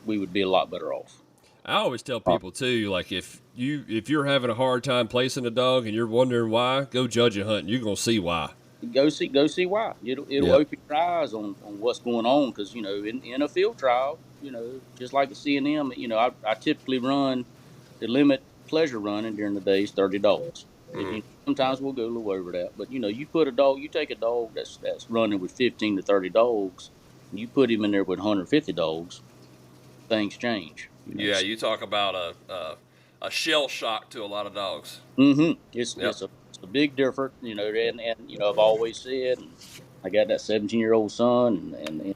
we would be a lot better off. I always tell people too, like if you're having a hard time placing a dog and you're wondering why, go judge a hunt and you're gonna see why. Go see why. It'll open your eyes on what's going on, because in a field trial, just like the C&M, I typically run the limit pleasure running during the day is 30 dogs. Sometimes we'll go a little over that, but you take a dog that's running with 15 to 30 dogs, and you put him in there with 150 dogs, things change. You talk about a shell shock to a lot of dogs. It's a big difference, and I've always said, and I got that 17-year-old son, and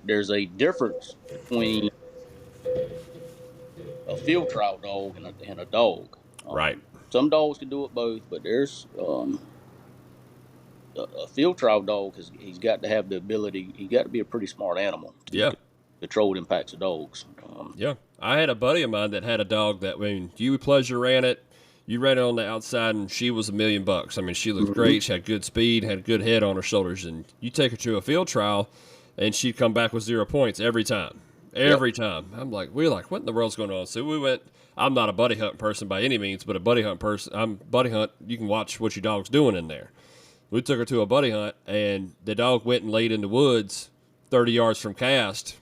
there's a difference between a field trial dog and a dog. Right. some dogs can do it both, but there's a field trial dog he's got to have the ability. He got to be a pretty smart animal to control them packs of dogs. Yeah, I had a buddy of mine that had a dog that when you pleasure ran it, you ran it on the outside, and she was $1 million. I mean, she looked great. She had good speed, had a good head on her shoulders, and you take her to a field trial, and she'd come back with 0 points every time. Every time. We're like, what in the world's going on? So we went. I'm not a buddy hunt person by any means, but a buddy hunt person. I'm buddy hunt. You can watch what your dog's doing in there. We took her to a buddy hunt, and the dog went and laid in the woods 30 yards from cast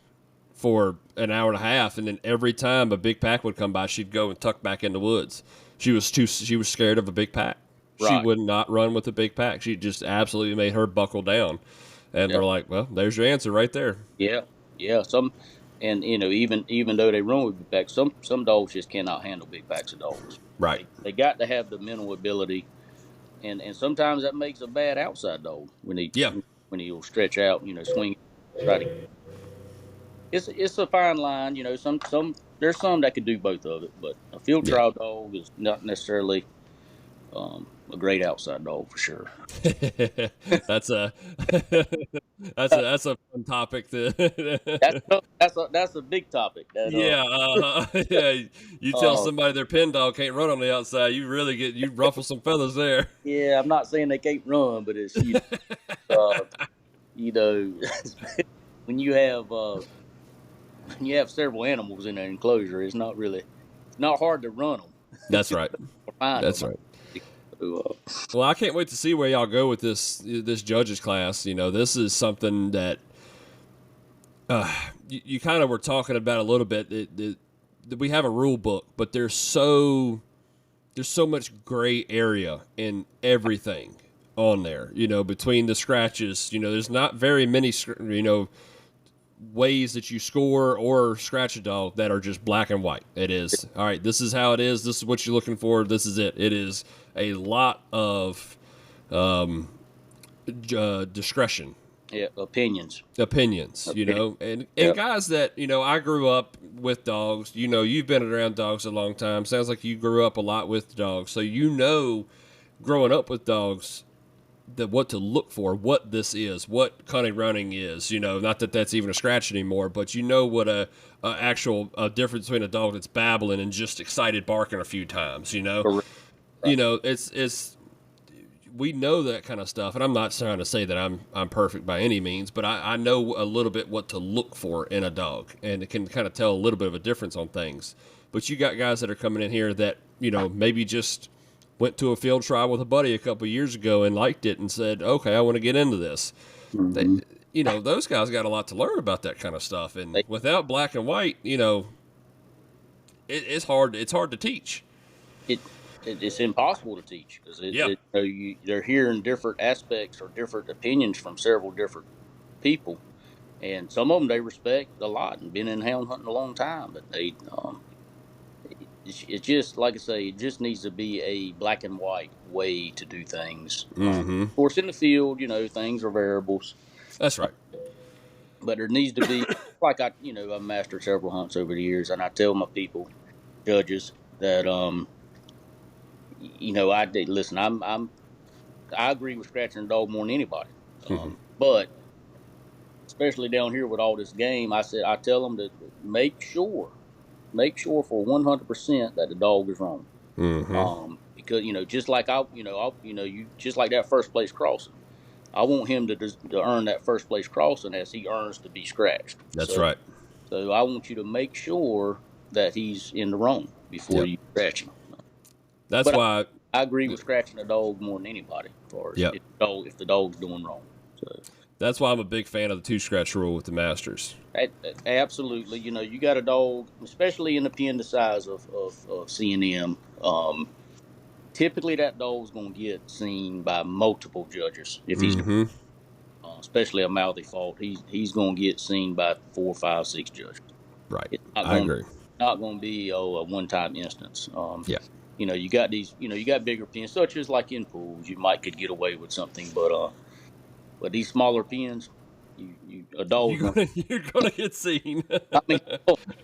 for an hour and a half, and then every time a big pack would come by, she'd go and tuck back in the woods. She was scared of a big pack. Right. She would not run with a big pack. She just absolutely made her buckle down. And they're like, well, there's your answer right there. Yeah. And even though they run with big packs, some dogs just cannot handle big packs of dogs. Right. They got to have the mental ability. And sometimes that makes a bad outside dog when he'll stretch out, swing, try to. It's a fine line, Some there's some that could do both of it, but a field trial dog is not necessarily a great outside dog for sure. That's a fun topic. That's a big topic. You tell somebody their pen dog can't run on the outside, you ruffle some feathers there. Yeah, I'm not saying they can't run, but it's when you have several animals in an enclosure, it's not hard to run them. That's right. That's right. Well, I can't wait to see where y'all go with this judges class. This is something that you kind of were talking about a little bit. We have a rule book, but there's so much gray area in everything on there. Between the scratches, there's not very many ways that you score or scratch a dog that are just black and white. It is, all right, this is how it is. This is what you're looking for. This is it. It is a lot of discretion. Yeah, opinions, and guys that, I grew up with dogs. You've been around dogs a long time. Sounds like you grew up a lot with dogs. So, growing up with dogs, what to look for, what this is, what cunning running is, not that that's even a scratch anymore, but what a actual difference between a dog that's babbling and just excited barking a few times, Correct. It's we know that kind of stuff, and I'm not trying to say that I'm perfect by any means, but I know a little bit what to look for in a dog, and it can kind of tell a little bit of a difference on things. But you got guys that are coming in here that, maybe just went to a field trial with a buddy a couple of years ago and liked it and said, okay, I want to get into this. Mm-hmm. Those guys got a lot to learn about that kind of stuff. And without black and white, it's hard to teach. It's impossible to teach because they're hearing different aspects or different opinions from several different people. And some of them they respect a lot and been in hound hunting a long time, but they, it's just, like I say, it just needs to be a black and white way to do things. Mm-hmm. Of course, in the field, things are variables. That's right. But there needs to be, like I've mastered several hunts over the years, and I tell my people, judges, that listen. I agree with scratching a dog more than anybody, but especially down here with all this game, I tell them to make sure for 100% that the dog is wrong. Mm-hmm. Because just like just like that first place crossing, I want him to earn that first place crossing as he earns to be scratched. That's right. So I want you to make sure that he's in the wrong before you scratch him. That's why I agree with scratching a dog more than anybody, as far as if the dog's doing wrong. So that's why I'm a big fan of the 2-scratch rule with the masters. Absolutely. You got a dog, especially in the pen the size of C&M. Typically, that dog's going to get seen by multiple judges. If he's, especially a mouthy fault, he's going to get seen by 4, 5, 6 judges. Right. I agree. Not going to be a one-time instance. You got these. You got bigger pens, such as like in pools, you could get away with something, but these smaller pens, a dog's you're gonna get seen. I mean,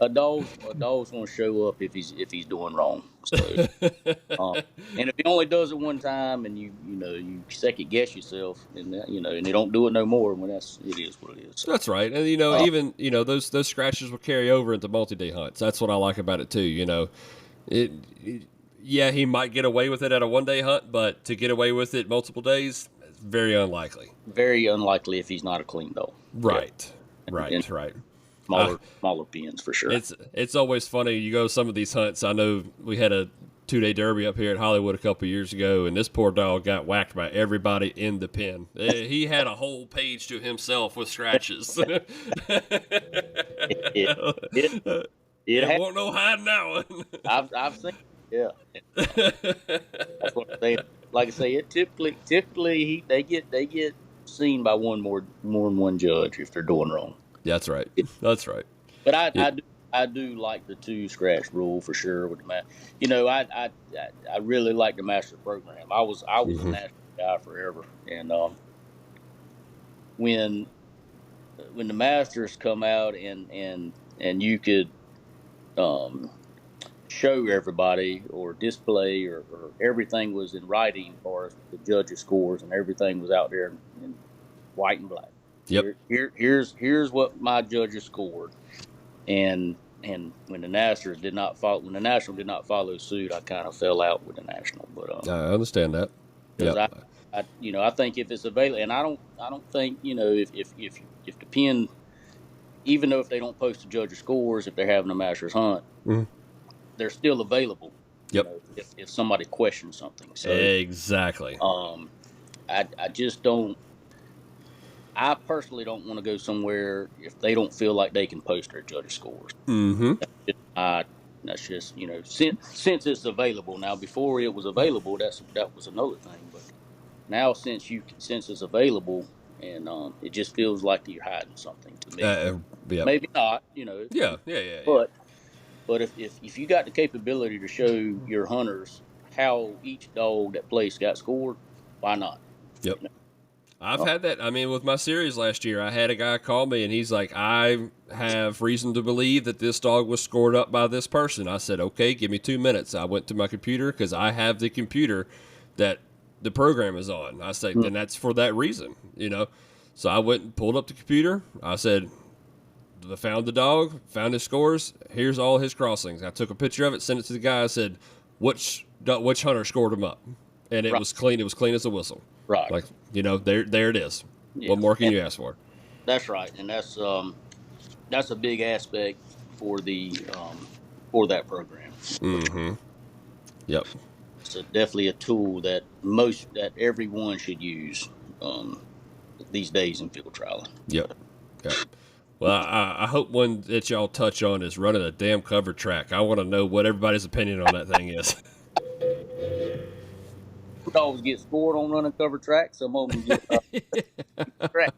a dog's gonna show up if he's doing wrong. So, and if he only does it one time, and you second guess yourself, and and you don't do it no more, well, it is what it is. So, That's right, and even those scratches will carry over into multi-day hunts. That's what I like about it too. Yeah, he might get away with it at a one-day hunt, but to get away with it multiple days, it's very unlikely. Very unlikely if he's not a clean dog. Right, yeah. right. Smaller pins for sure. It's always funny. You go to some of these hunts. I know we had a 2-day derby up here at Hollywood a couple years ago, and this poor dog got whacked by everybody in the pen. He had a whole page to himself with scratches. It won't no hiding that one. I've seen. Yeah, that's what I'm saying. Like I say, typically they get seen by more than one judge if they're doing wrong. That's right. That's right. But I do like the 2 scratch rule for sure with the I really like the master program. I was a national guy forever, and when the masters come out and you could show everybody or display or everything was in writing as far as the judges' scores, and everything was out there in white and black. Yep. Here's what my judges scored, and when the nationals did not follow suit, I kind of fell out with the national. But I understand that. Yeah. I think if it's available, and I don't think if the pen, even though if they don't post the judges' scores, if they're having a masters hunt, they're still available. Yep. If somebody questions something. So exactly. I just don't. I personally don't want to go somewhere if they don't feel like they can post their judges' scores. Mm-hmm. That's just since it's available now. Before it was available, that was another thing. But now since it's available, and it just feels like you're hiding something to me. Yep. Maybe not. Yeah. But if you got the capability to show your hunters how each dog that place got scored, why not? Yep. I've had that. I mean, with my series last year, I had a guy call me, and he's like, I have reason to believe that this dog was scored up by this person. I said, okay, give me 2 minutes. I went to my computer because I have the computer that the program is on. I said, then that's for that reason, So I went and pulled up the computer. I said, I found the dog, found his scores. Here's all his crossings. I took a picture of it, sent it to the guy. I said, which hunter scored him up? And it was clean. It was clean as a whistle. Right. Like, there it is. Yeah. What more can you ask for? That's right. And that's a big aspect for for that program. Mm-hmm. Yep. It's definitely a tool that everyone should use these days in field trialing. Yep. Well, I hope one that y'all touch on is running a damn cover track. I want to know what everybody's opinion on that thing is. Dogs get scored on running cover track. Some of them get track.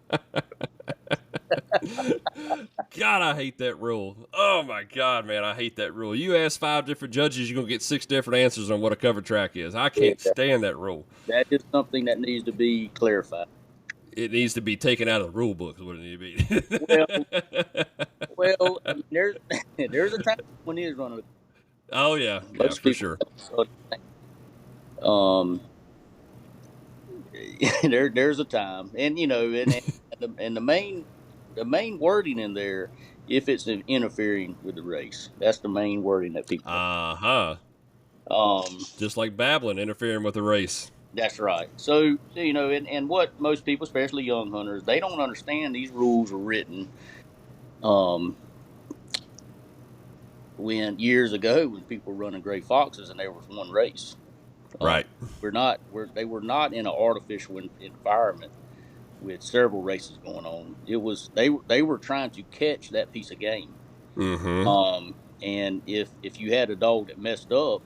God, I hate that rule. Oh my God, man, I hate that rule. You ask 5 different judges, you're gonna get 6 different answers on what a cover track is. I can't stand that rule. That is something that needs to be clarified. It needs to be taken out of the rule book. Is what it needs to be. well, there's a time when it is running. Oh yeah, for sure. There's a time, and and the main wording in there, if it's interfering with the race, that's the main wording that people. Just like babbling, interfering with the race. That's right. So and what most people, especially young hunters, they don't understand these rules are written. When years ago, when people were running gray foxes and there was one race. Right. They were not in an artificial environment with several races going on. It was they were trying to catch that piece of game. Mm-hmm. And if you had a dog that messed up,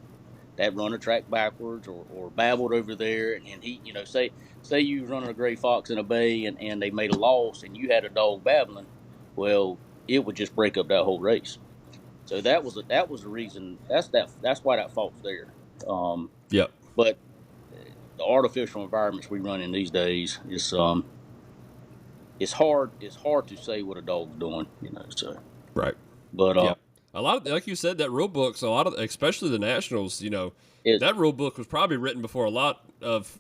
that run a track backwards or babbled over there, and he say you was running a gray fox in a bay and they made a loss and you had a dog babbling, well, it would just break up that whole race. So that was the reason. That's why that fault's there. Yep. But the artificial environments we run in these days is it's hard to say what a dog's doing, so. Right. But Yeah. A lot of, like you said, that rule book's especially the nationals, that rule book was probably written before a lot of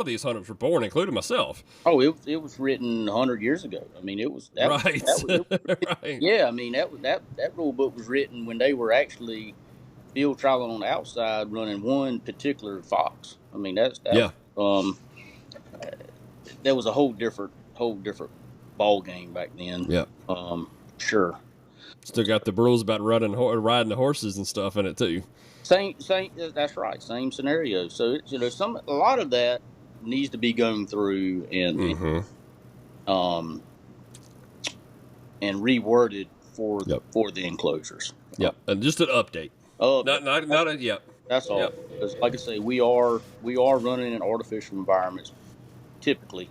these hunters were born, including myself. Oh, it was written 100 years ago. I mean, it was Right. right. Yeah, I mean that rule book was written when they were actually field trialing on the outside, running one particular fox. I mean, yeah. That was a whole different ball game back then. Yeah. Sure. Still got the rules about riding the horses and stuff in it too. Same. That's right. Same scenario. So a lot of that needs to be going through and reworded for the enclosures. Yep. And just an update. Yep. That's all. Because, like I say, we are running in artificial environments typically,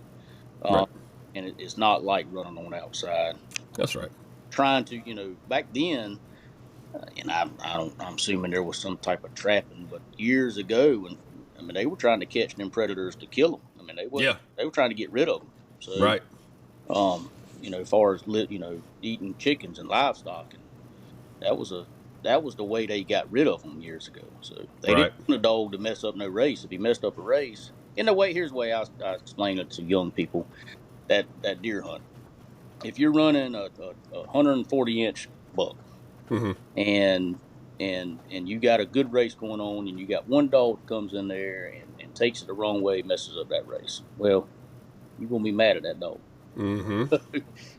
right. And it's not like running on the outside. That's right. Trying to, back then, and I'm assuming there was some type of trapping, but years ago, when they were trying to catch them predators to kill them. I mean, they were trying to get rid of them. So, right. As far as eating chickens and livestock, and that was the way they got rid of them years ago. So they didn't want a dog to mess up no race. If he messed up a race, here's the way I explain it to young people that deer hunt. If you're running a 140-inch buck, and you got a good race going on, and you got one dog that comes in there and takes it the wrong way, messes up that race, well, you're gonna be mad at that dog.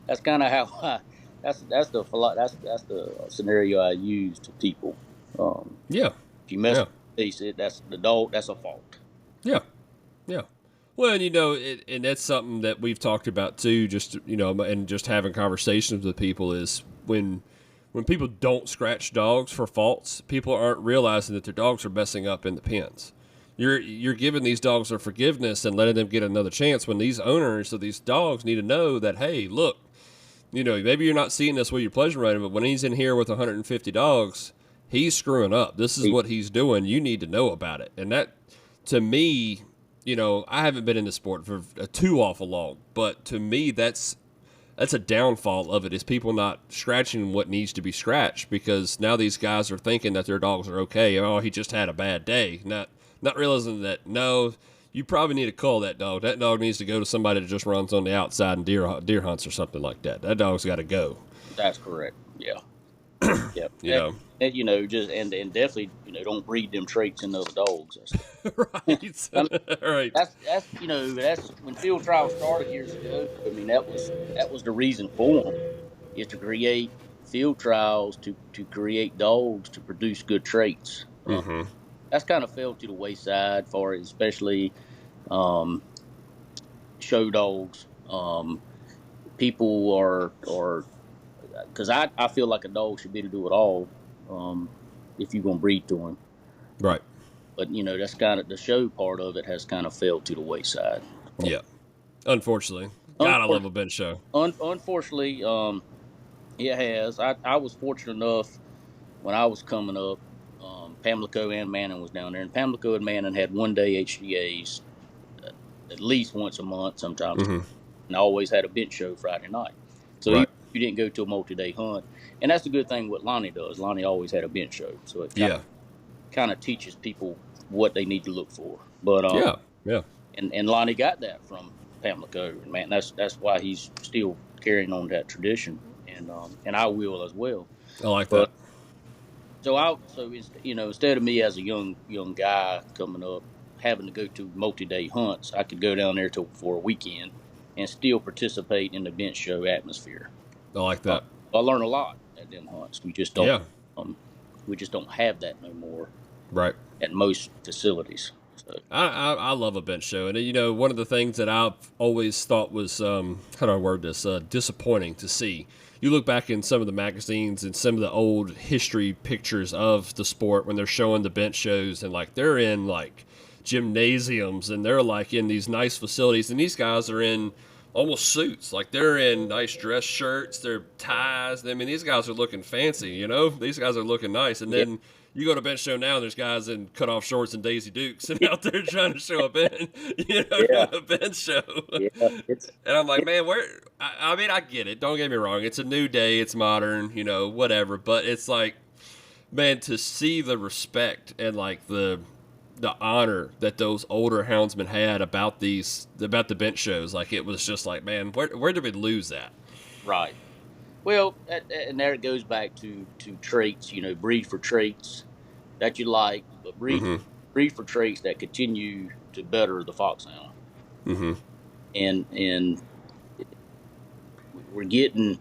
That's kind of how that's the scenario I use to people. If you mess up a race, that's the dog. That's a fault. Yeah. Well, and that's something that we've talked about too, just, and just having conversations with people is when people don't scratch dogs for faults, people aren't realizing that their dogs are messing up in the pens. You're giving these dogs their forgiveness and letting them get another chance when these owners of these dogs need to know that, hey, look, maybe you're not seeing this with your pleasure running, but when he's in here with 150 dogs, he's screwing up. This is what he's doing. You need to know about it. And that, to me, I haven't been in the sport for too awful long, but to me, that's a downfall of it, is people not scratching what needs to be scratched, because now these guys are thinking that their dogs are okay. Oh, he just had a bad day. Not realizing that, no, you probably need to cull that dog. That dog needs to go to somebody that just runs on the outside and deer hunts or something like that. That dog's got to go. That's correct. Yeah. Yeah. And definitely, don't breed them traits in other dogs. Right. Right. That's when field trials started years ago. I mean, that was the reason for them, is to create field trials to create dogs to produce good traits. That's kind of fell to the wayside for it, especially show dogs. People are because I feel like a dog should be able to do it all if you're going to breed to him. Right. But, that's kind of the show part of it has kind of fell to the wayside. Yeah. Unfortunately. God, I love a bench show. Unfortunately, it has. I was fortunate enough when I was coming up, Pamlico and Manning was down there. And Pamlico and Manning had one-day HGAs at least once a month sometimes. And I always had a bench show Friday night. So you didn't go to a multi-day hunt. And that's the good thing what Lonnie does. Lonnie always had a bench show. So it kind of teaches people what they need to look for. But And Lonnie got that from Pamlico. And man, that's why he's still carrying on that tradition. And I will as well. I like that. So instead of me as a young guy coming up having to go to multi-day hunts, I could go down there for a weekend and still participate in the bench show atmosphere. I like that. I learn a lot at them hunts. We just don't. We just don't have that no more. Right. At most facilities. So. I love a bench show, and one of the things that I've always thought was how do I word this? Disappointing to see. You look back in some of the magazines and some of the old history pictures of the sport when they're showing the bench shows, and they're in gymnasiums and they're in these nice facilities, and these guys are in almost suits. Like they're in nice dress shirts, their ties. I mean, these guys are looking fancy. You know, these guys are looking nice. And Yeah, then you go to bench show now, and there's guys in cut off shorts and Daisy Dukes and out there trying to show up in, yeah, to a bench show. yeah. And I'm like, It, man, where? I mean, I get it. Don't get me wrong. It's a new day. It's modern. Whatever. But it's like, man, to see the respect and like the honor that those older houndsmen had about the bench shows, like it was just like, man, where did we lose that? right. Well, and there it goes back to traits. Breed for traits that you like, but Mm-hmm. breed for traits that continue to better the foxhound. Mm-hmm. And we're getting,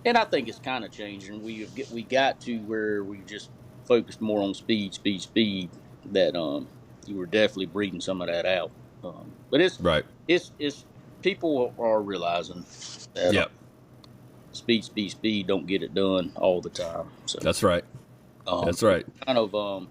and I think it's kind of changing. We got to where we just focused more on speed. That you were definitely breeding some of that out. But Right. it's people are realizing that Yep. speed don't get it done all the time. So That's right. That's right. kind of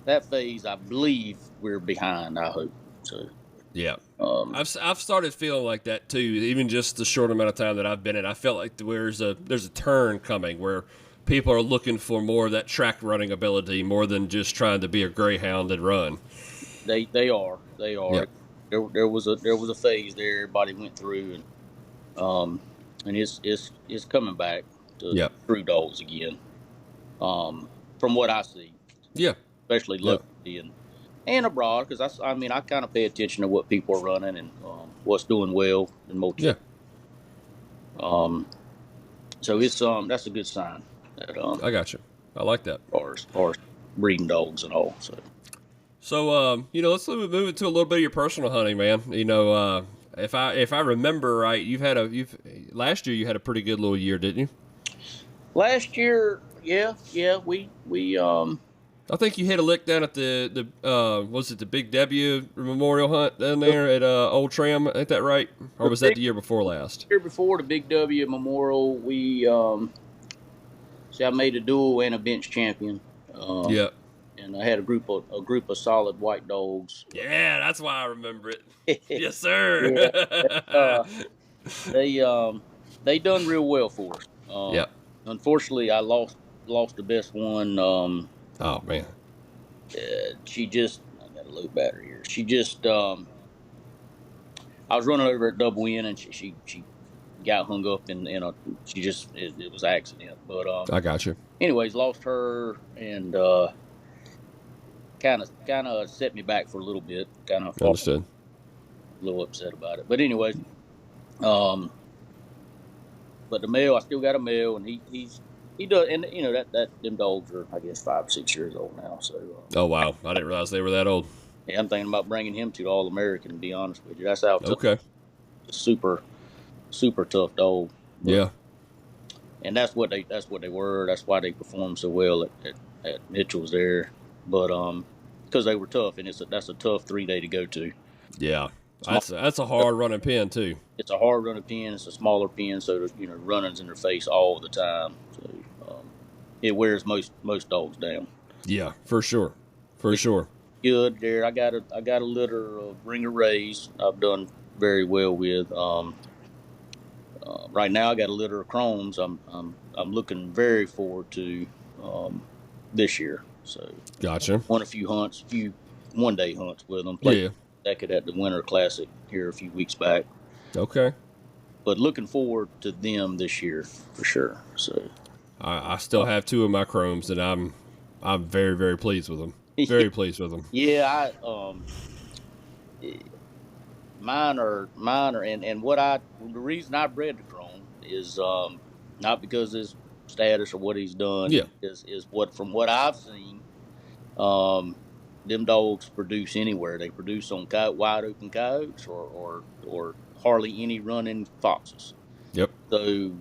that phase, I believe we're behind. I hope so. Yeah. Um, I've started feeling like that too. Even just the short amount of time that I've been in, I felt like there's a turn coming where people are looking for more of that track running ability more than just trying to be a greyhound and run. they are. Yep. There was a phase there everybody went through, and it's coming back to Yep. true dogs again. From what I see, Yeah. especially locally and abroad, because I mean I kind of pay attention to what people are running and what's doing well in multi. Yeah. So it's that's a good sign that I got you. I like that. as far as breeding dogs and all. So, let's move it to a little bit of your personal hunting, man. If I remember right, last year you had a pretty good little year, didn't you? Last year, yeah, we I think you hit a lick down at the was it the Big W Memorial Hunt down there at Old Tram? Ain't that right? Or was that the year before last? year before the Big W Memorial, we see I made a duel and a bench champion. Yeah. And I had a group of solid white dogs. Yeah, that's why I remember it. Yes, sir. They done real well for us. Yeah. Unfortunately, I lost the best one. Oh man. She just, I got a low battery here. She just I was running over at double in, and she got hung up in a. She just it was an accident. But I got you. anyways, lost her and kind of set me back for a little bit. Kind of Understood. a little upset about it. But anyways, but the male, I still got a male, and he does, and that them dogs are, I guess, 5-6 years old now. So Oh wow, I didn't realize they were that old. yeah, I'm thinking about bringing him to the All American. To be honest with you, that's how tough. Okay. Super tough dog. But, Yeah. and that's what they were. That's why they performed so well at Mitchell's there. But because they were tough, and that's a tough 3-day to go to. Yeah. That's a hard running pin too. It's a hard running pin. It's a smaller pin, so running's in their face all the time. So it wears most dogs down. Yeah, for sure. For sure. Good there. I got a litter of Ringer Rays. I've done very well with. Right now, I got a litter of Chromes. I'm looking very forward to this year. So Gotcha. won a few 1-day hunts with them. Yeah. Second at the Winter Classic here a few weeks back. Okay. But looking forward to them this year for sure. So I still have 2 of my Chromes, and I'm very, very pleased with them. Very pleased with them. Yeah, mine are, and the reason I bred the Chrome is not because his status or what he's done. Yeah. Is what, from what I've seen, them dogs produce anywhere. They produce on wide open coyotes or hardly any running foxes. Yep. So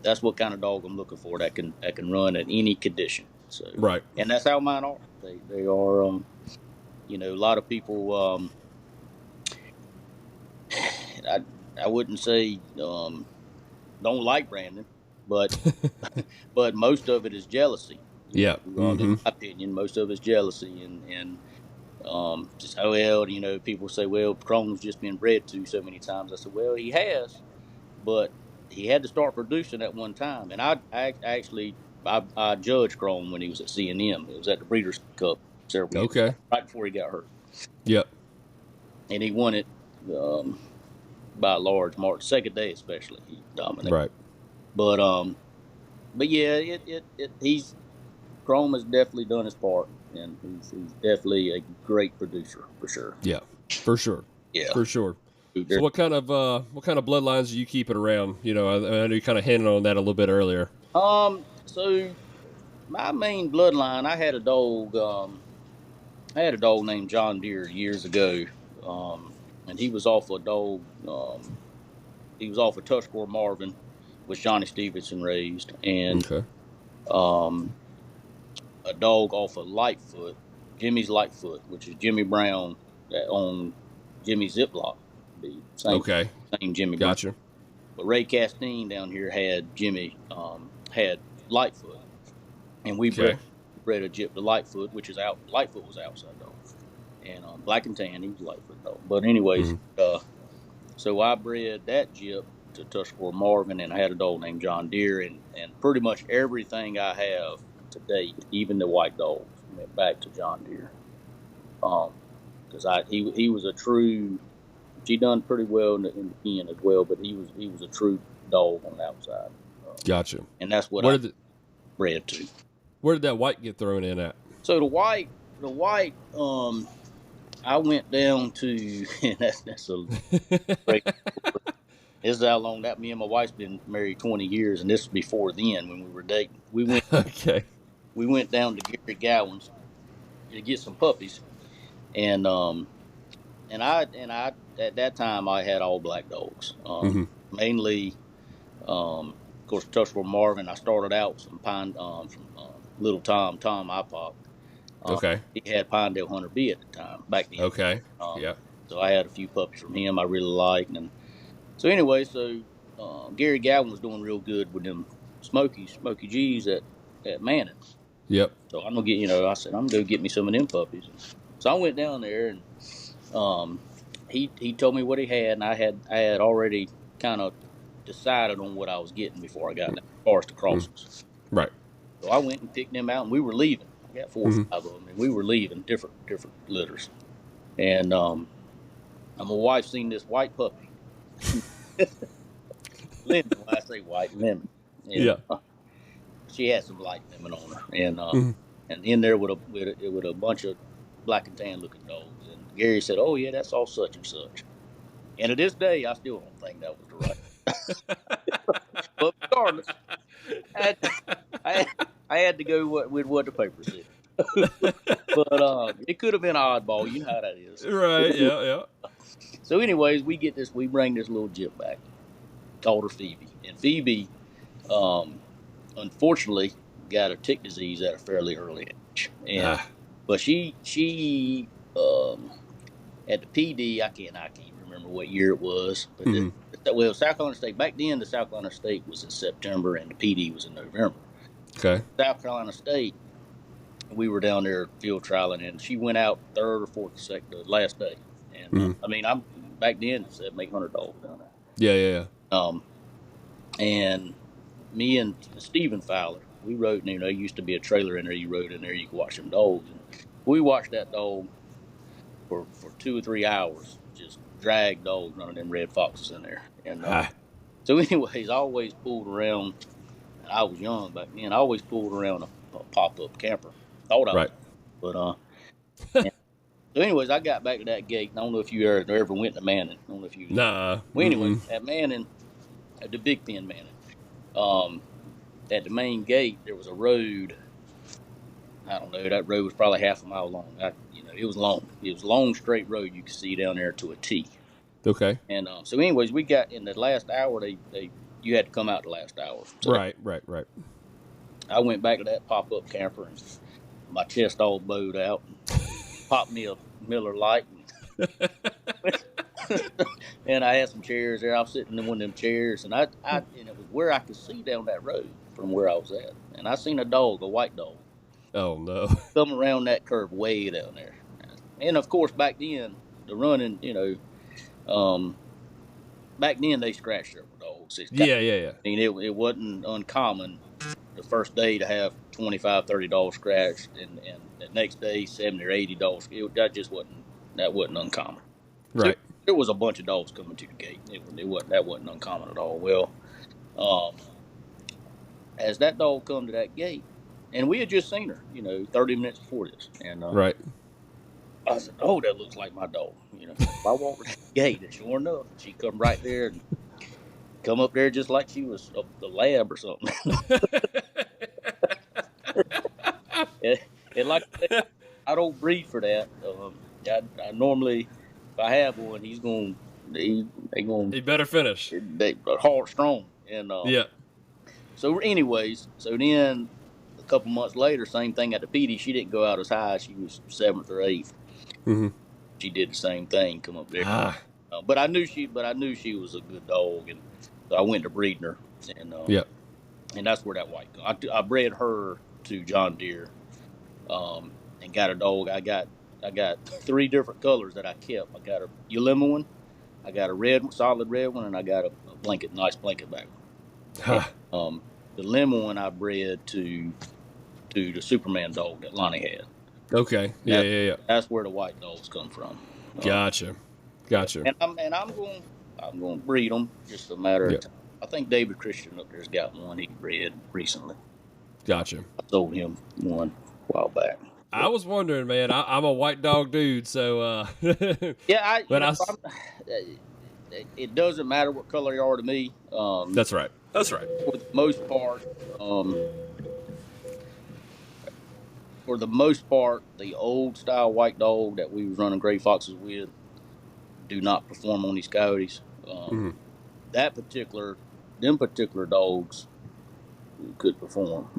that's what kind of dog I'm looking for that can run at any condition. So Right. and that's how mine are. They are. A lot of people. I wouldn't say don't like Brandon, but but most of it is jealousy. Yeah. In my opinion, most of it's jealousy, and Just, oh, well, people say, well, Chrome's just been bred to so many times. I said, well, he has, but he had to start producing at one time. And I judged Chrome when he was at C&M. It was at the Breeders' Cup several years Okay. right before he got hurt. Yep. And he won it by a large margin. Second day, especially, he dominated. Right. But yeah, he's Chrome has definitely done his part, and he's definitely a great producer for sure. Yeah, for sure. Yeah, for sure. So what kind of bloodlines are you keeping around? I know you kind of hinted on that a little bit earlier. So my main bloodline, I had a dog. Named John Deere years ago, and he was off a dog. He was off a Tuscarora Marvin, which Johnny Stevenson raised, and Okay. A dog off of Lightfoot, Jimmy's Lightfoot, which is Jimmy Brown that owned Jimmy Ziploc. Same Jimmy Gotcha. Brown. But Ray Castine down here had had Lightfoot, and we bred a Jip to Lightfoot, which is out. Lightfoot was outside dog, and Black and Tan, he was Lightfoot dog. But anyways, so I bred that Jip to Tuscarora Marvin, and I had a dog named John Deere, and pretty much everything I have to date, even the white dogs, went back to John Deere. Because he was a true. She done pretty well in the pen as well, but he was a true dog on the outside. Gotcha. And that's what I bred to. Where did that white get thrown in at? So the white, I went down to, and that's a great. This is how long that me and my wife's been married 20 years, and this was before then when we were dating. We went We went down to Gary Gowan's to get some puppies, and I at that time I had all black dogs, mainly, of course, Tuscarora Marvin. I started out with some Pine from Little Tom Ipop. He had Pinedale Hunter B at the time back then. Okay. So I had a few puppies from him I really liked, and so anyway, Gary Gowan was doing real good with them Smoky G's at Manning. Yep. So I'm gonna get, I said I'm gonna go get me some of them puppies. So I went down there, and he told me what he had, and I had already kind of decided on what I was getting before I got as far as the crosses. Right. So I went and picked them out, and we were leaving. I got 4 or 5 of them, and we were leaving different litters. And my wife seen this white puppy, lemon. When I say white, lemon. And, she had some light lemon on her, and in there with a bunch of black and tan looking dogs. And Gary said, "Oh yeah, that's all such and such." And to this day, I still don't think that was the right. But regardless, I had to go with what the paper said. But it could have been an oddball. You know how that is. Right. Yeah. So, anyways, we bring this little Jip back. Called her Phoebe, and Phoebe, unfortunately, got a tick disease at a fairly early age. And but she at the PD, I can't remember what year it was, but South Carolina State back then, the South Carolina State was in September and the PD was in November. Okay. South Carolina State, we were down there field trialing, and she went out third or fourth the last day. And I mean, I'm back then it said make $100 down there. Yeah. And me and Stephen Fowler, we rode, there used to be a trailer in there. You rode in there, you could watch them dogs. And we watched that dog for 2 or 3 hours, just drag dogs running them red foxes in there. And so, anyways, I always pulled around. I was young back then. I always pulled around a pop-up camper. Thought I was, but so, anyways, I got back to that gate. I don't know if you ever went to Manning. I don't know if you. Nah. Well, anyway, at Manning, at the Big Pen Manning, at the main gate there was a road. I don't know. That road was probably half a mile long. It was long. It was a long straight road you could see down there to a T. Okay. And so, anyways, we got in the last hour. You had to come out the last hour. So right. I went back to that pop-up camper, and my chest all bowed out. And popped me a Miller Lite, and I had some chairs there. I was sitting in one of them chairs, and it was where I could see down that road from where I was at, and I seen a white dog. Oh no! Come around that curve way down there, and of course back then the running, back then they scratched several dogs. I mean, it wasn't uncommon the first day to have 25, 30 dogs scratched, and the next day 70 or 80 dogs. That wasn't uncommon. Right. So there was a bunch of dogs coming to the gate. That wasn't uncommon at all. Well, as that dog come to that gate, and we had just seen her, 30 minutes before this, and right. I said, "Oh, that looks like my dog." I walked to the gate, and sure enough, she come right there and come up there just like she was the lab or something. and like I said, I don't breed for that. I normally, if I have one, they gonna He better finish. They hard strong, and yeah. So, anyways, then a couple months later, same thing at the PD. She didn't go out as high. She was 7th or 8th. Mm-hmm. She did the same thing, come up there. But I knew she was a good dog, and so I went to breeding her, and and that's where that white. I bred her to John Deere, and got a dog. I got 3 different colors that I kept. I got a Ulema one, I got a solid red one, and I got a nice blanket back one. The lemon one I bred to the Superman dog that Lonnie had. Okay. Yeah. That's where the white dogs come from. Gotcha. And I'm going to breed them. Just a matter of time. I think David Christian up there's got one he bred recently. Gotcha. I sold him one a while back. I was wondering, man. I'm a white dog dude, so yeah. It doesn't matter what color you are to me. That's right. For the most part, the old style white dog that we was running gray foxes with do not perform on these coyotes. Them particular dogs could perform.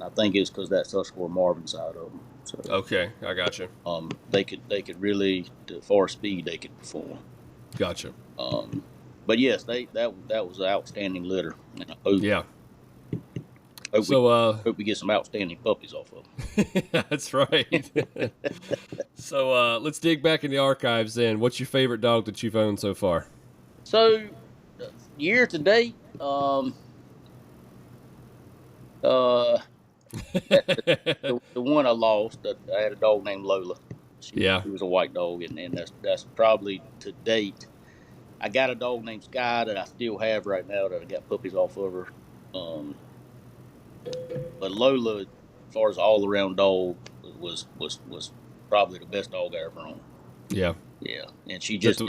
I think it's because that Susquehanna Marvin side of them. So, okay, I got you. They could really, to far speed, they could perform. Gotcha. But yes, that was an outstanding litter. And I hope we get some outstanding puppies off of them. That's right. So let's dig back in the archives then. What's your favorite dog that you've owned so far? So year to date, the one I lost, I had a dog named Lola. She was a white dog, and that's probably to date. I got a dog named Sky that I still have right now that I got puppies off of her. But Lola, as far as all around dog, was probably the best dog I ever owned. Yeah, and she just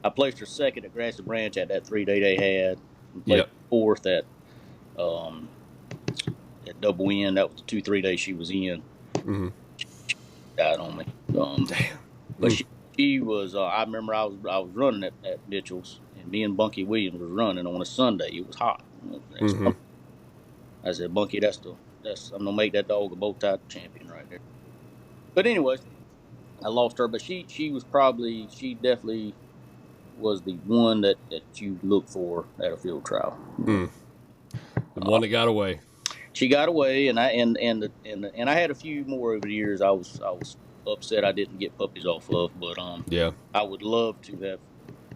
I placed her second at Grassy Branch at that 3-day they had. And placed fourth at Double N. That was the 2-3 days she was in. Mm-hmm. She died on me. Damn. But she was. I remember I was running at Mitchell's, and me and Bunky Williams was running on a Sunday. It was hot. I said, Bunky, I'm gonna make that dog a bow tie champion right there. But anyway, I lost her. But she definitely was the one that you look for at a field trial. The one that got away. She got away, and I had a few more over the years. I was upset I didn't get puppies off of, but I would love to have.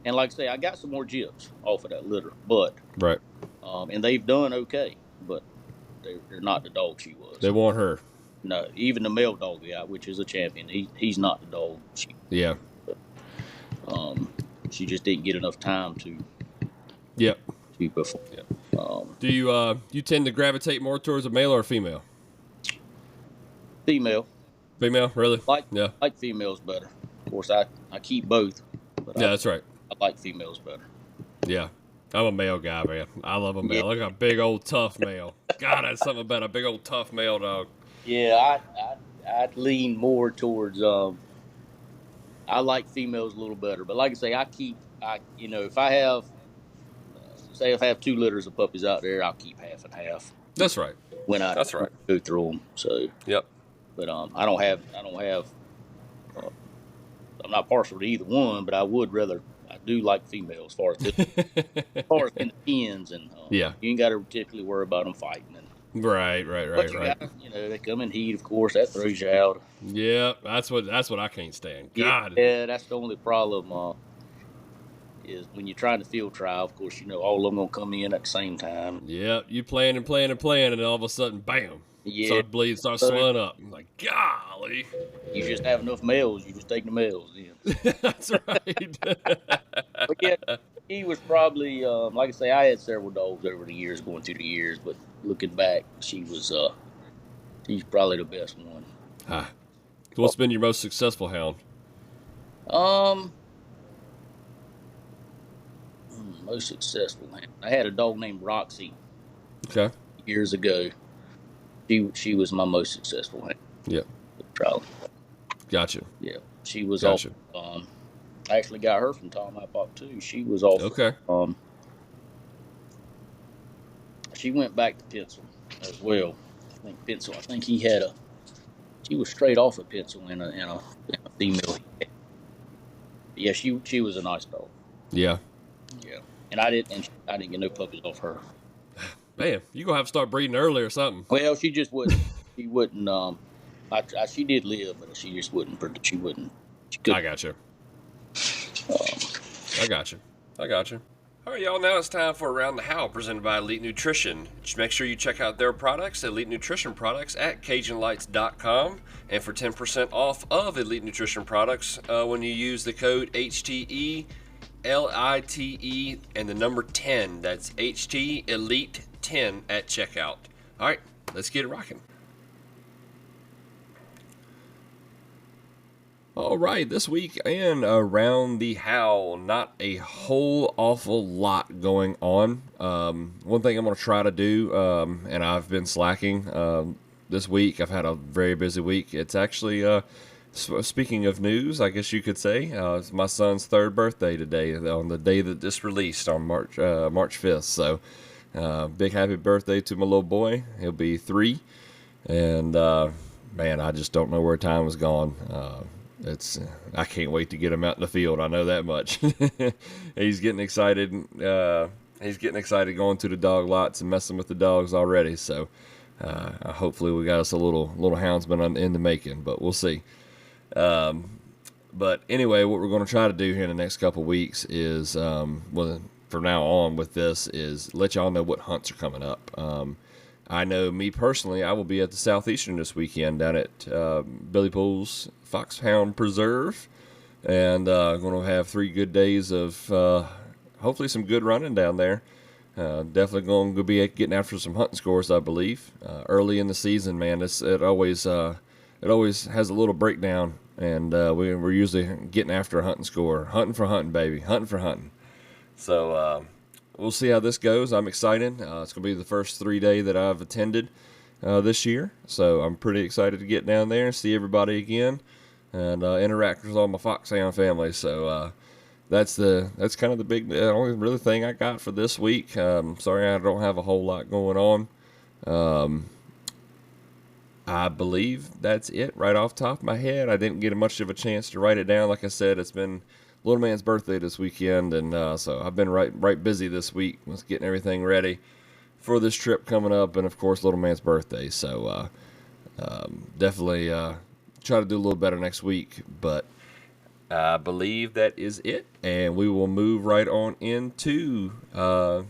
And like I say, I got some more gyps off of that litter, but and they've done okay, but they're not the dog she was. They want her. No, even the male dog we got, which is a champion, he's not the dog she. Yeah. But, she just didn't get enough time to. Yep. To perform. Yeah. Do you tend to gravitate more towards a male or a female? Female. Female, really? Like females better. Of course, I keep both. But that's right. I like females better. Yeah. I'm a male guy, man. I love a male. Look at a big old tough male. God, that's something about a big old tough male dog. Yeah, I'd lean more towards I like females a little better. But like I say, if I have if I have 2 litters of puppies out there, I'll keep half and half. That's right. That's right. Go through them. So But I don't have. I'm not partial to either one, but I do like females as far as in the pens, and you ain't got to particularly worry about them fighting. And Right. But you got, they come in heat, of course, that throws you out. Yeah, that's what I can't stand. Yeah, God. that's the only problem. Is when you're trying to field trial, of course, all of them gonna come in at the same time. Yeah, you playing and playing and playing, and then all of a sudden, bam, Yeah, start bleeding, start so swelling up. I'm like, golly. you just have enough males. You just take the males in. That's right. But yeah, he was probably like I say, I had several dogs over the years, going through the years. But looking back, she's probably the best one. Ah, what's been your most successful hound? Um, Most successful. I had a dog named Roxy Okay. years ago. She was my most successful hand. Yeah. Trial. Gotcha. Yeah, she was off. Gotcha. I actually got her from Tom Hapok too. She was off. Okay. She went back to Pencil as well. I think Pencil. I think he had a. She was straight off of Pencil in a female. Yeah, she was a nice dog. Yeah. Yeah, and I didn't get no puppies off her. Man, you gonna have to start breeding early or something. Well, she just wouldn't. She wouldn't. She did live, but she just wouldn't. She wouldn't. She couldn't. I got you. I got you. All right, y'all. Now it's time for Around the Howl, presented by Elite Nutrition. Just make sure you check out their products, Elite Nutrition products, at CajunLights.com, and for 10% off of Elite Nutrition products when you use the code HTELITE and the number 10. That's HT Elite 10 at checkout. All right, let's get it rocking. All right, this week and Around the Howl, not a whole awful lot going on. One thing I'm going to try to do, and I've been slacking this week. I've had a very busy week. It's actually, speaking of news, I guess you could say, it's my son's third birthday today, on the day that this released, on March 5th. So, big happy birthday to my little boy. He'll be 3. And, man, I just don't know where time has gone. I can't wait to get him out in the field. I know that much. He's getting excited. Going to the dog lots and messing with the dogs already. So, hopefully we got us a little houndsman in the making, but we'll see. But anyway, what we're going to try to do here in the next couple of weeks is, from now on with this, is let y'all know what hunts are coming up. I know me personally, I will be at the Southeastern this weekend down at Billy Pool's Fox Preserve, and going to have 3 good days of hopefully some good running down there. Definitely going to be getting after some hunting scores, I believe. Early in the season, man, it always has a little breakdown, and we're usually getting after a hunting score, hunting for hunting, baby, hunting for hunting. So. We'll see how this goes. I'm excited. It's going to be the first 3-day that I've attended this year, so I'm pretty excited to get down there and see everybody again and interact with all my foxhound family. So that's kind of the big only really thing I got for this week. Sorry, I don't have a whole lot going on. I believe that's it right off the top of my head. I didn't get much of a chance to write it down. Like I said, it's been little man's birthday this weekend, and so I've been right busy this week with getting everything ready for this trip coming up, and of course little man's birthday. So definitely try to do a little better next week, but I believe that is it, and we will move right on into the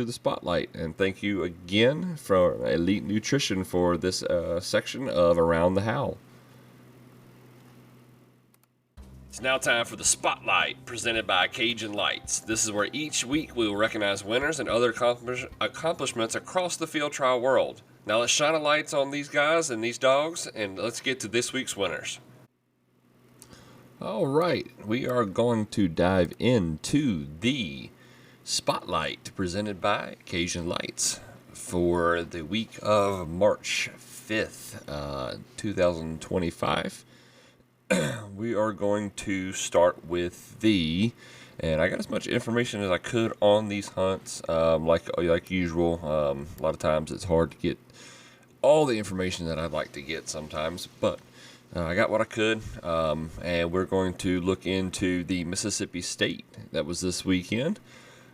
spotlight. And thank you again for Elite Nutrition for this section of Around the Howl. It's now time for the Spotlight, presented by Cajun Lights. This is where each week we will recognize winners and other accomplishments across the field trial world. Now let's shine a light on these guys and these dogs, and let's get to this week's winners. All right, we are going to dive into the Spotlight, presented by Cajun Lights, for the week of March 5th, 2025. We are going to start with and I got as much information as I could on these hunts, like usual. A lot of times it's hard to get all the information that I'd like to get sometimes, but I got what I could, and we're going to look into the Mississippi State that was this weekend.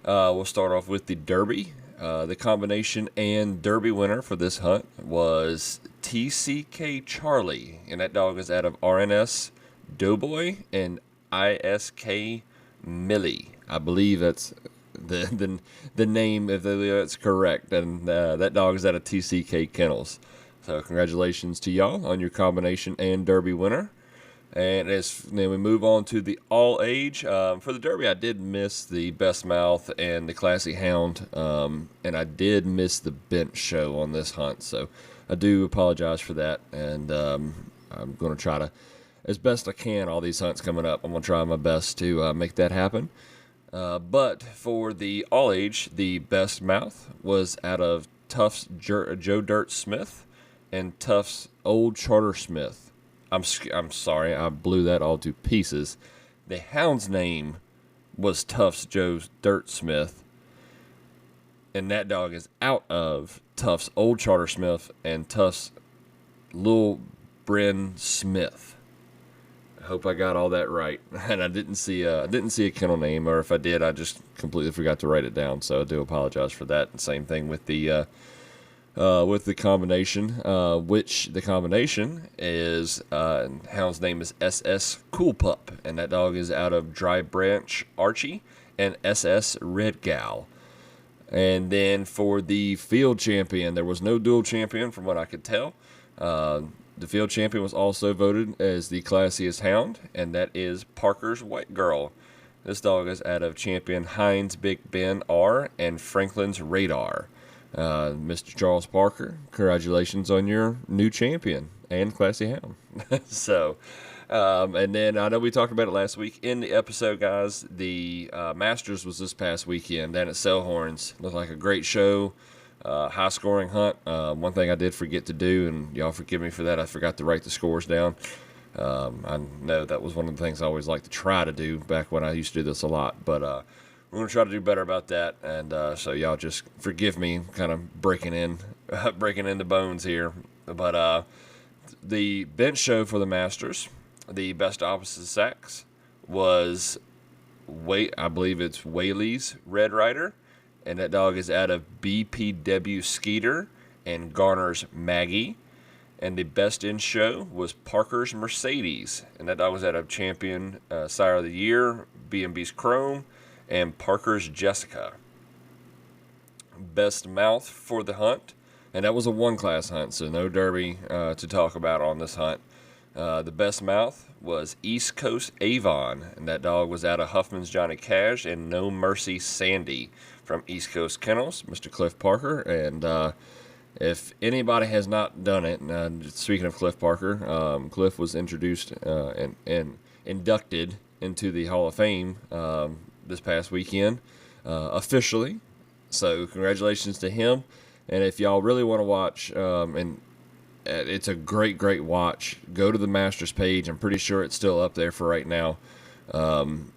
We'll start off with the Derby. The combination and Derby winner for this hunt was TCK Charlie, and that dog is out of RNS Doughboy and ISK Millie. I believe that's the name, if that's correct. And that dog is out of TCK Kennels. So congratulations to y'all on your combination and Derby winner. And then we move on to the all age. For the Derby, I did miss the Best Mouth and the Classy Hound, and I did miss the bench show on this hunt. So I do apologize for that, and I'm going to try to, as best I can, all these hunts coming up, I'm going to try my best to make that happen. But for the all age, the Best Mouth was out of Tufts Joe Dirt Smith and Tufts Old Charter Smith. I'm sorry, I blew that all to pieces. The hound's name was Tufts Joe Dirt Smith, and that dog is out of Tufts Old Charter Smith and Tufts Lil Bryn Smith. I hope I got all that right, and I didn't see a kennel name, or if I did, I just completely forgot to write it down. So I do apologize for that. And same thing with the combination, which the combination is, hound's name is SS Cool Pup, and that dog is out of Dry Branch Archie and SS Red Gal. And then for the field champion, there was no dual champion from what I could tell. The field champion was also voted as the classiest hound, and that is Parker's White Girl. This dog is out of champion Heinz Big Ben R and Franklin's Radar. Mr. Charles Parker, congratulations on your new champion and classy hound. So, and then I know we talked about it last week in the episode, guys. The Masters was this past weekend down at Selhorns. Looked like a great show, high scoring hunt. One thing I did forget to do, and y'all forgive me for that, I forgot to write the scores down. I know that was one of the things I always liked to try to do back when I used to do this a lot, but we're going to try to do better about that, and so y'all just forgive me kind of breaking in the bones here. But the bench show for the Masters, the best opposite sex, was, I believe it's Whaley's Red Rider, and that dog is out of BPW Skeeter and Garner's Maggie. And the best in show was Parker's Mercedes, and that dog was out of Champion Sire of the Year, B&B's Chrome, and Parker's Jessica. Best mouth for the hunt, and that was a one-class hunt, so no Derby to talk about on this hunt. The best mouth was East Coast Avon, and that dog was out of Huffman's Johnny Cash and No Mercy Sandy from East Coast Kennels, Mr. Cliff Parker. And if anybody has not done it, speaking of Cliff Parker, Cliff was introduced and inducted into the Hall of Fame this past weekend, officially. So congratulations to him. And if y'all really want to watch, and it's a great watch, go to the Masters page. I'm pretty sure it's still up there for right now.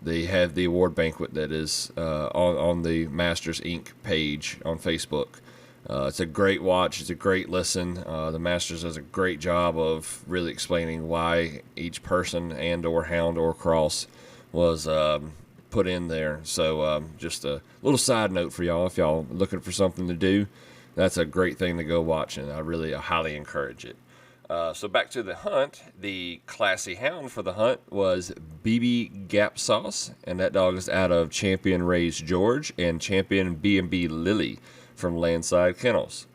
They have the award banquet that is on the Masters Inc. page on Facebook. It's a great watch. It's a great listen. The Masters does a great job of really explaining why each person and or hound or cross was put in there. So just a little side note for y'all, if y'all looking for something to do, that's a great thing to go watch, and I highly encourage it. So back to the hunt. The classy hound for the hunt was BB Gap Sauce, and that dog is out of Champion Ray's George and Champion B&B Lily from Landside Kennels.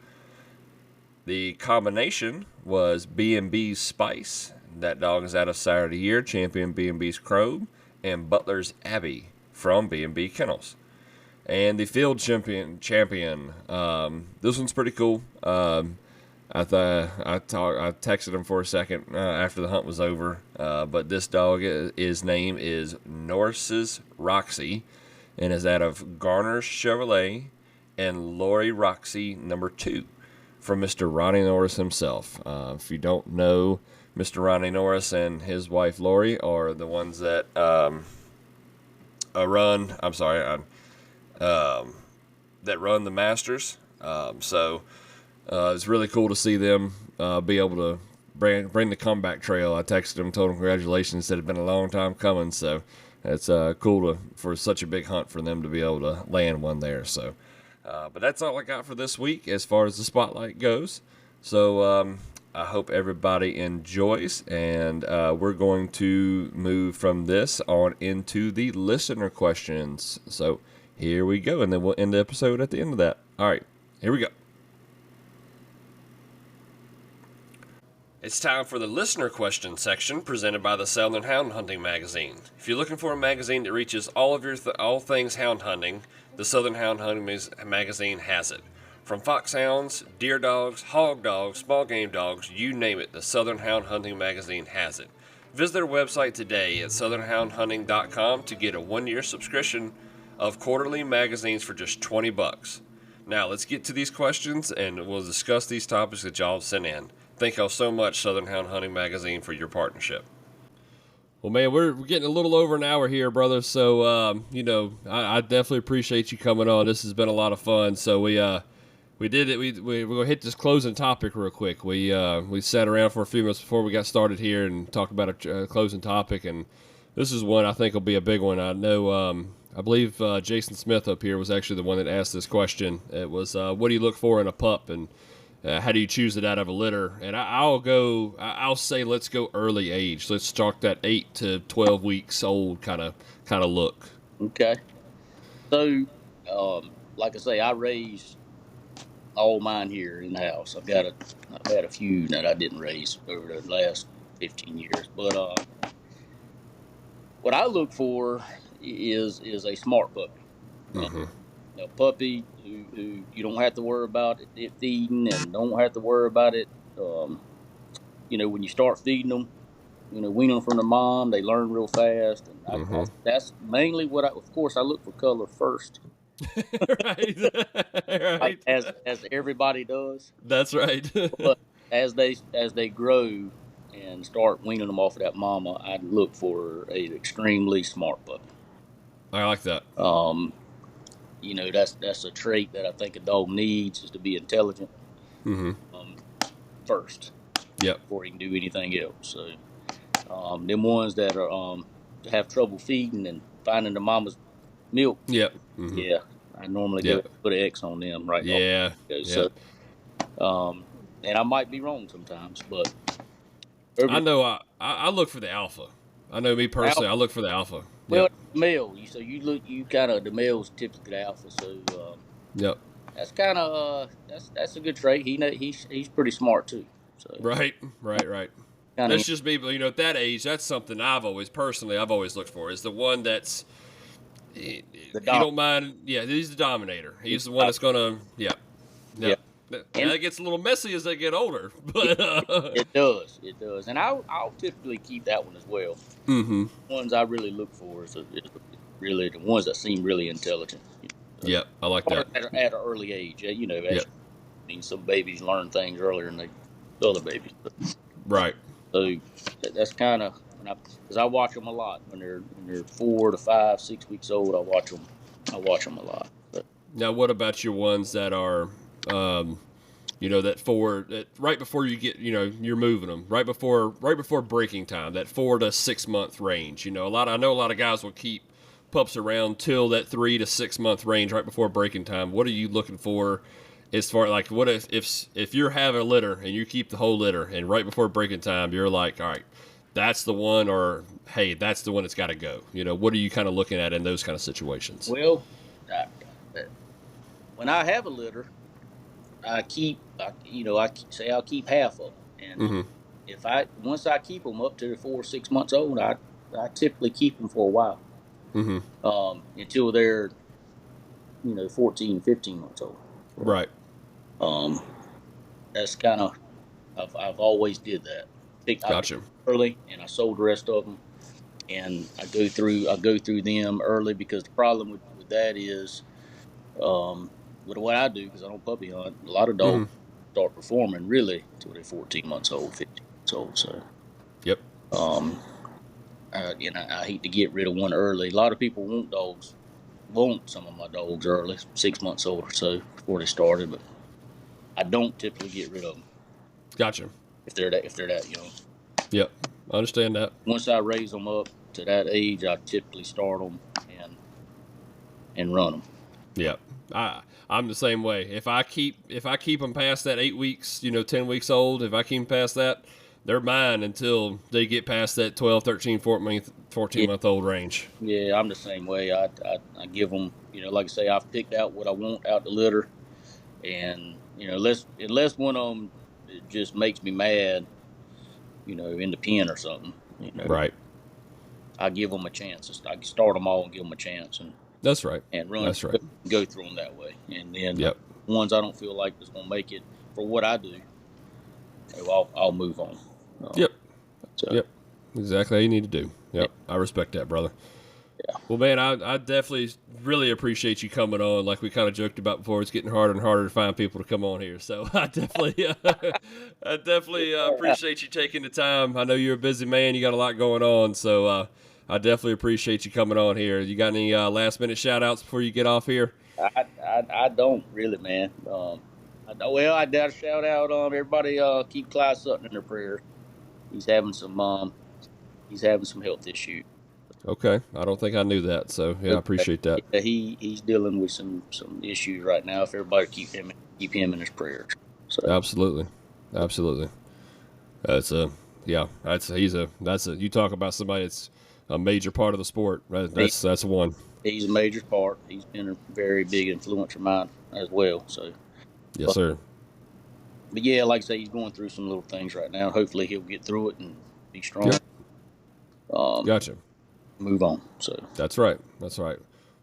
The combination was B&B's Spice. That dog is out of Sire of the Year, Champion B&B's Chrome, and Butler's Abbey from B&B Kennels. And the field champion, this one's pretty cool. I texted him for a second after the hunt was over, but this dog, his name is Norris's Roxy, and is out of Garner's Chevrolet and Lori Roxy number 2 from Mr. Ronnie Norris himself. If you don't know, Mr. Ronnie Norris and his wife Lori are the ones that run the Masters. So it's really cool to see them be able to bring the comeback trail. I texted him, told him congratulations, said it had been a long time coming. So it's cool for such a big hunt for them to be able to land one there. So But that's all I got for this week as far as the spotlight goes. So I hope everybody enjoys, and we're going to move from this on into the listener questions. So here we go, and then we'll end the episode at the end of that. All right, here we go. It's time for the listener question section presented by the Southern Hound Hunting Magazine. If you're looking for a magazine that reaches all of your all things hound hunting, the Southern Hound Hunting Magazine has it. From foxhounds, deer dogs, hog dogs, small game dogs, you name it, the Southern Hound Hunting Magazine has it. Visit their website today at southernhoundhunting.com to get a 1-year subscription of quarterly magazines for just $20. Now let's get to these questions and we'll discuss these topics that y'all sent in. Thank y'all so much, Southern Hound Hunting Magazine, for your partnership. Well, man, we're getting a little over an hour here, brother. So, I definitely appreciate you coming on. This has been a lot of fun. So we did it. We're gonna hit this closing topic real quick. We sat around for a few minutes before we got started here and talked about a closing topic, and this is one I think will be a big one. I know. I believe Jason Smith up here was actually the one that asked this question. It was, what do you look for in a pup, and how do you choose it out of a litter? And I'll say let's go early age. Let's start that 8 to 12 weeks old kind of look. Okay. So, like I say, I raised all mine here in the house. I've had a few that I didn't raise over the last 15 years. But what I look for is a smart puppy. Mm-hmm. A puppy who you don't have to worry about it feeding, and don't have to worry about it. When you start feeding them, weaning them from their mom, they learn real fast, and that's mainly what of course, I look for color first. Right. Right. Like, as everybody does. That's right. But as they grow and start weaning them off of that mama, I look for an extremely smart puppy. I like that. That's a trait that I think a dog needs, is to be intelligent. First. Yep. Before he can do anything else. So, them ones that are have trouble feeding and finding the mama's milk. Yep. Yeah, I normally go put an X on them right now. Yeah. So, and I might be wrong sometimes, but I know I look for the alpha. I know me personally, I look for the alpha. Well, male. The male's typically the alpha. So, yep. That's kind of that's a good trait. He's pretty smart too. So. Right. That's just me, but at that age, that's something I've always looked for, is the one that's you don't mind. Yeah, he's the dominator. He's the one that's gonna. Yeah. And it gets a little messy as they get older, but it does, and I'll typically keep that one as well. The ones I really look for is really the ones that seem really intelligent. Yeah, I like that. At an early age, some babies learn things earlier than the other babies. Right. So that's kind of, because I watch them a lot when they're 4 to 5, 6 weeks old. I watch them a lot. But. Now, what about your ones that are, that right before you get, you're moving them right before breaking time, that 4 to 6 month range. I know a lot of guys will keep pups around till that 3 to 6 month range right before breaking time. What are you looking for as far, like, what if you're having a litter and you keep the whole litter and right before breaking time you're like, all right, that's the one, or hey, that's the one that's got to go? What are you kind of looking at in those kind of situations? Well, when I have a litter, I'll keep half of them, and once I keep them up to 4 or 6 months old, I typically keep them for a while. Until they're 14, 15 months old. Right. That's kind of, I've always did that. Gotcha. Early, and I sold the rest of them, and I go through them early, because the problem with that is, with what I do, because I don't puppy hunt, a lot of dogs start performing really until they're 14 months old, 15 months old. So. Yep. I hate to get rid of one early. A lot of people want some of my dogs early, 6 months old or so, before they started, but I don't typically get rid of them. Gotcha. If they're that young. Yep, I understand that. Once I raise them up to that age, I typically start them and run them. Yeah. I'm the same way. If I keep them past that 8 weeks, 10 weeks old, if I keep them past that, they're mine until they get past that 12, 13, 14 month old range. Yeah, I'm the same way. I give them, like I say, I've picked out what I want out the litter, and unless one of them just makes me mad, in the pen or something, Right. I give them a chance. I start them all and give them a chance, and that's right. And run. That's right. Go through them that way, and then yep. ones I don't feel like is going to make it for what I do, I'll move on. Yep. Exactly how you need to do. Yep. Yeah. I respect that, brother. Yeah. Well, man, I definitely really appreciate you coming on. Like we kind of joked about before, it's getting harder and harder to find people to come on here. So I definitely appreciate you taking the time. I know you're a busy man. You got a lot going on. So I definitely appreciate you coming on here. You got any last minute shout outs before you get off here? I don't really, man. I got to shout out everybody. Keep Clyde Sutton in their prayers. He's having some health issues. Okay, I don't think I knew that, so yeah, I appreciate that. Yeah, he's dealing with some issues right now. If everybody keep him in his prayers. So. Absolutely. That's you talk about somebody that's a major part of the sport. Right? That's one. He's a major part. He's been a very big influence of mine as well. So. Yes, sir. But yeah, like I say, he's going through some little things right now. Hopefully, he'll get through it and be strong. Yep. Gotcha. Move on. So that's right.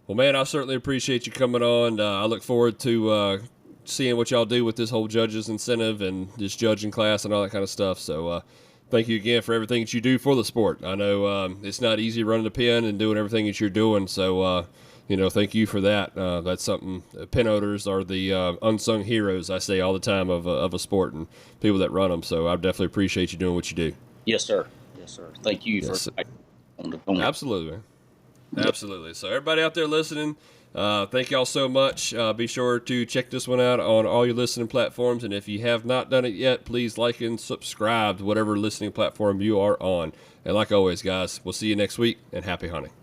Well, man, I certainly appreciate you coming on. I look forward to seeing what y'all do with this whole judges incentive and this judging class and all that kind of stuff. So thank you again for everything that you do for the sport. I know it's not easy running the pen and doing everything that you're doing. So thank you for that. That's something. Pen owners are the unsung heroes, I say all the time, of a sport and people that run them. So I definitely appreciate you doing what you do. Yes, sir. Thank you for. Absolutely. So everybody out there listening, thank y'all so much. Be sure to check this one out on all your listening platforms, and if you have not done it yet, please like and subscribe to whatever listening platform you are on. And like always, guys, we'll see you next week, and happy hunting.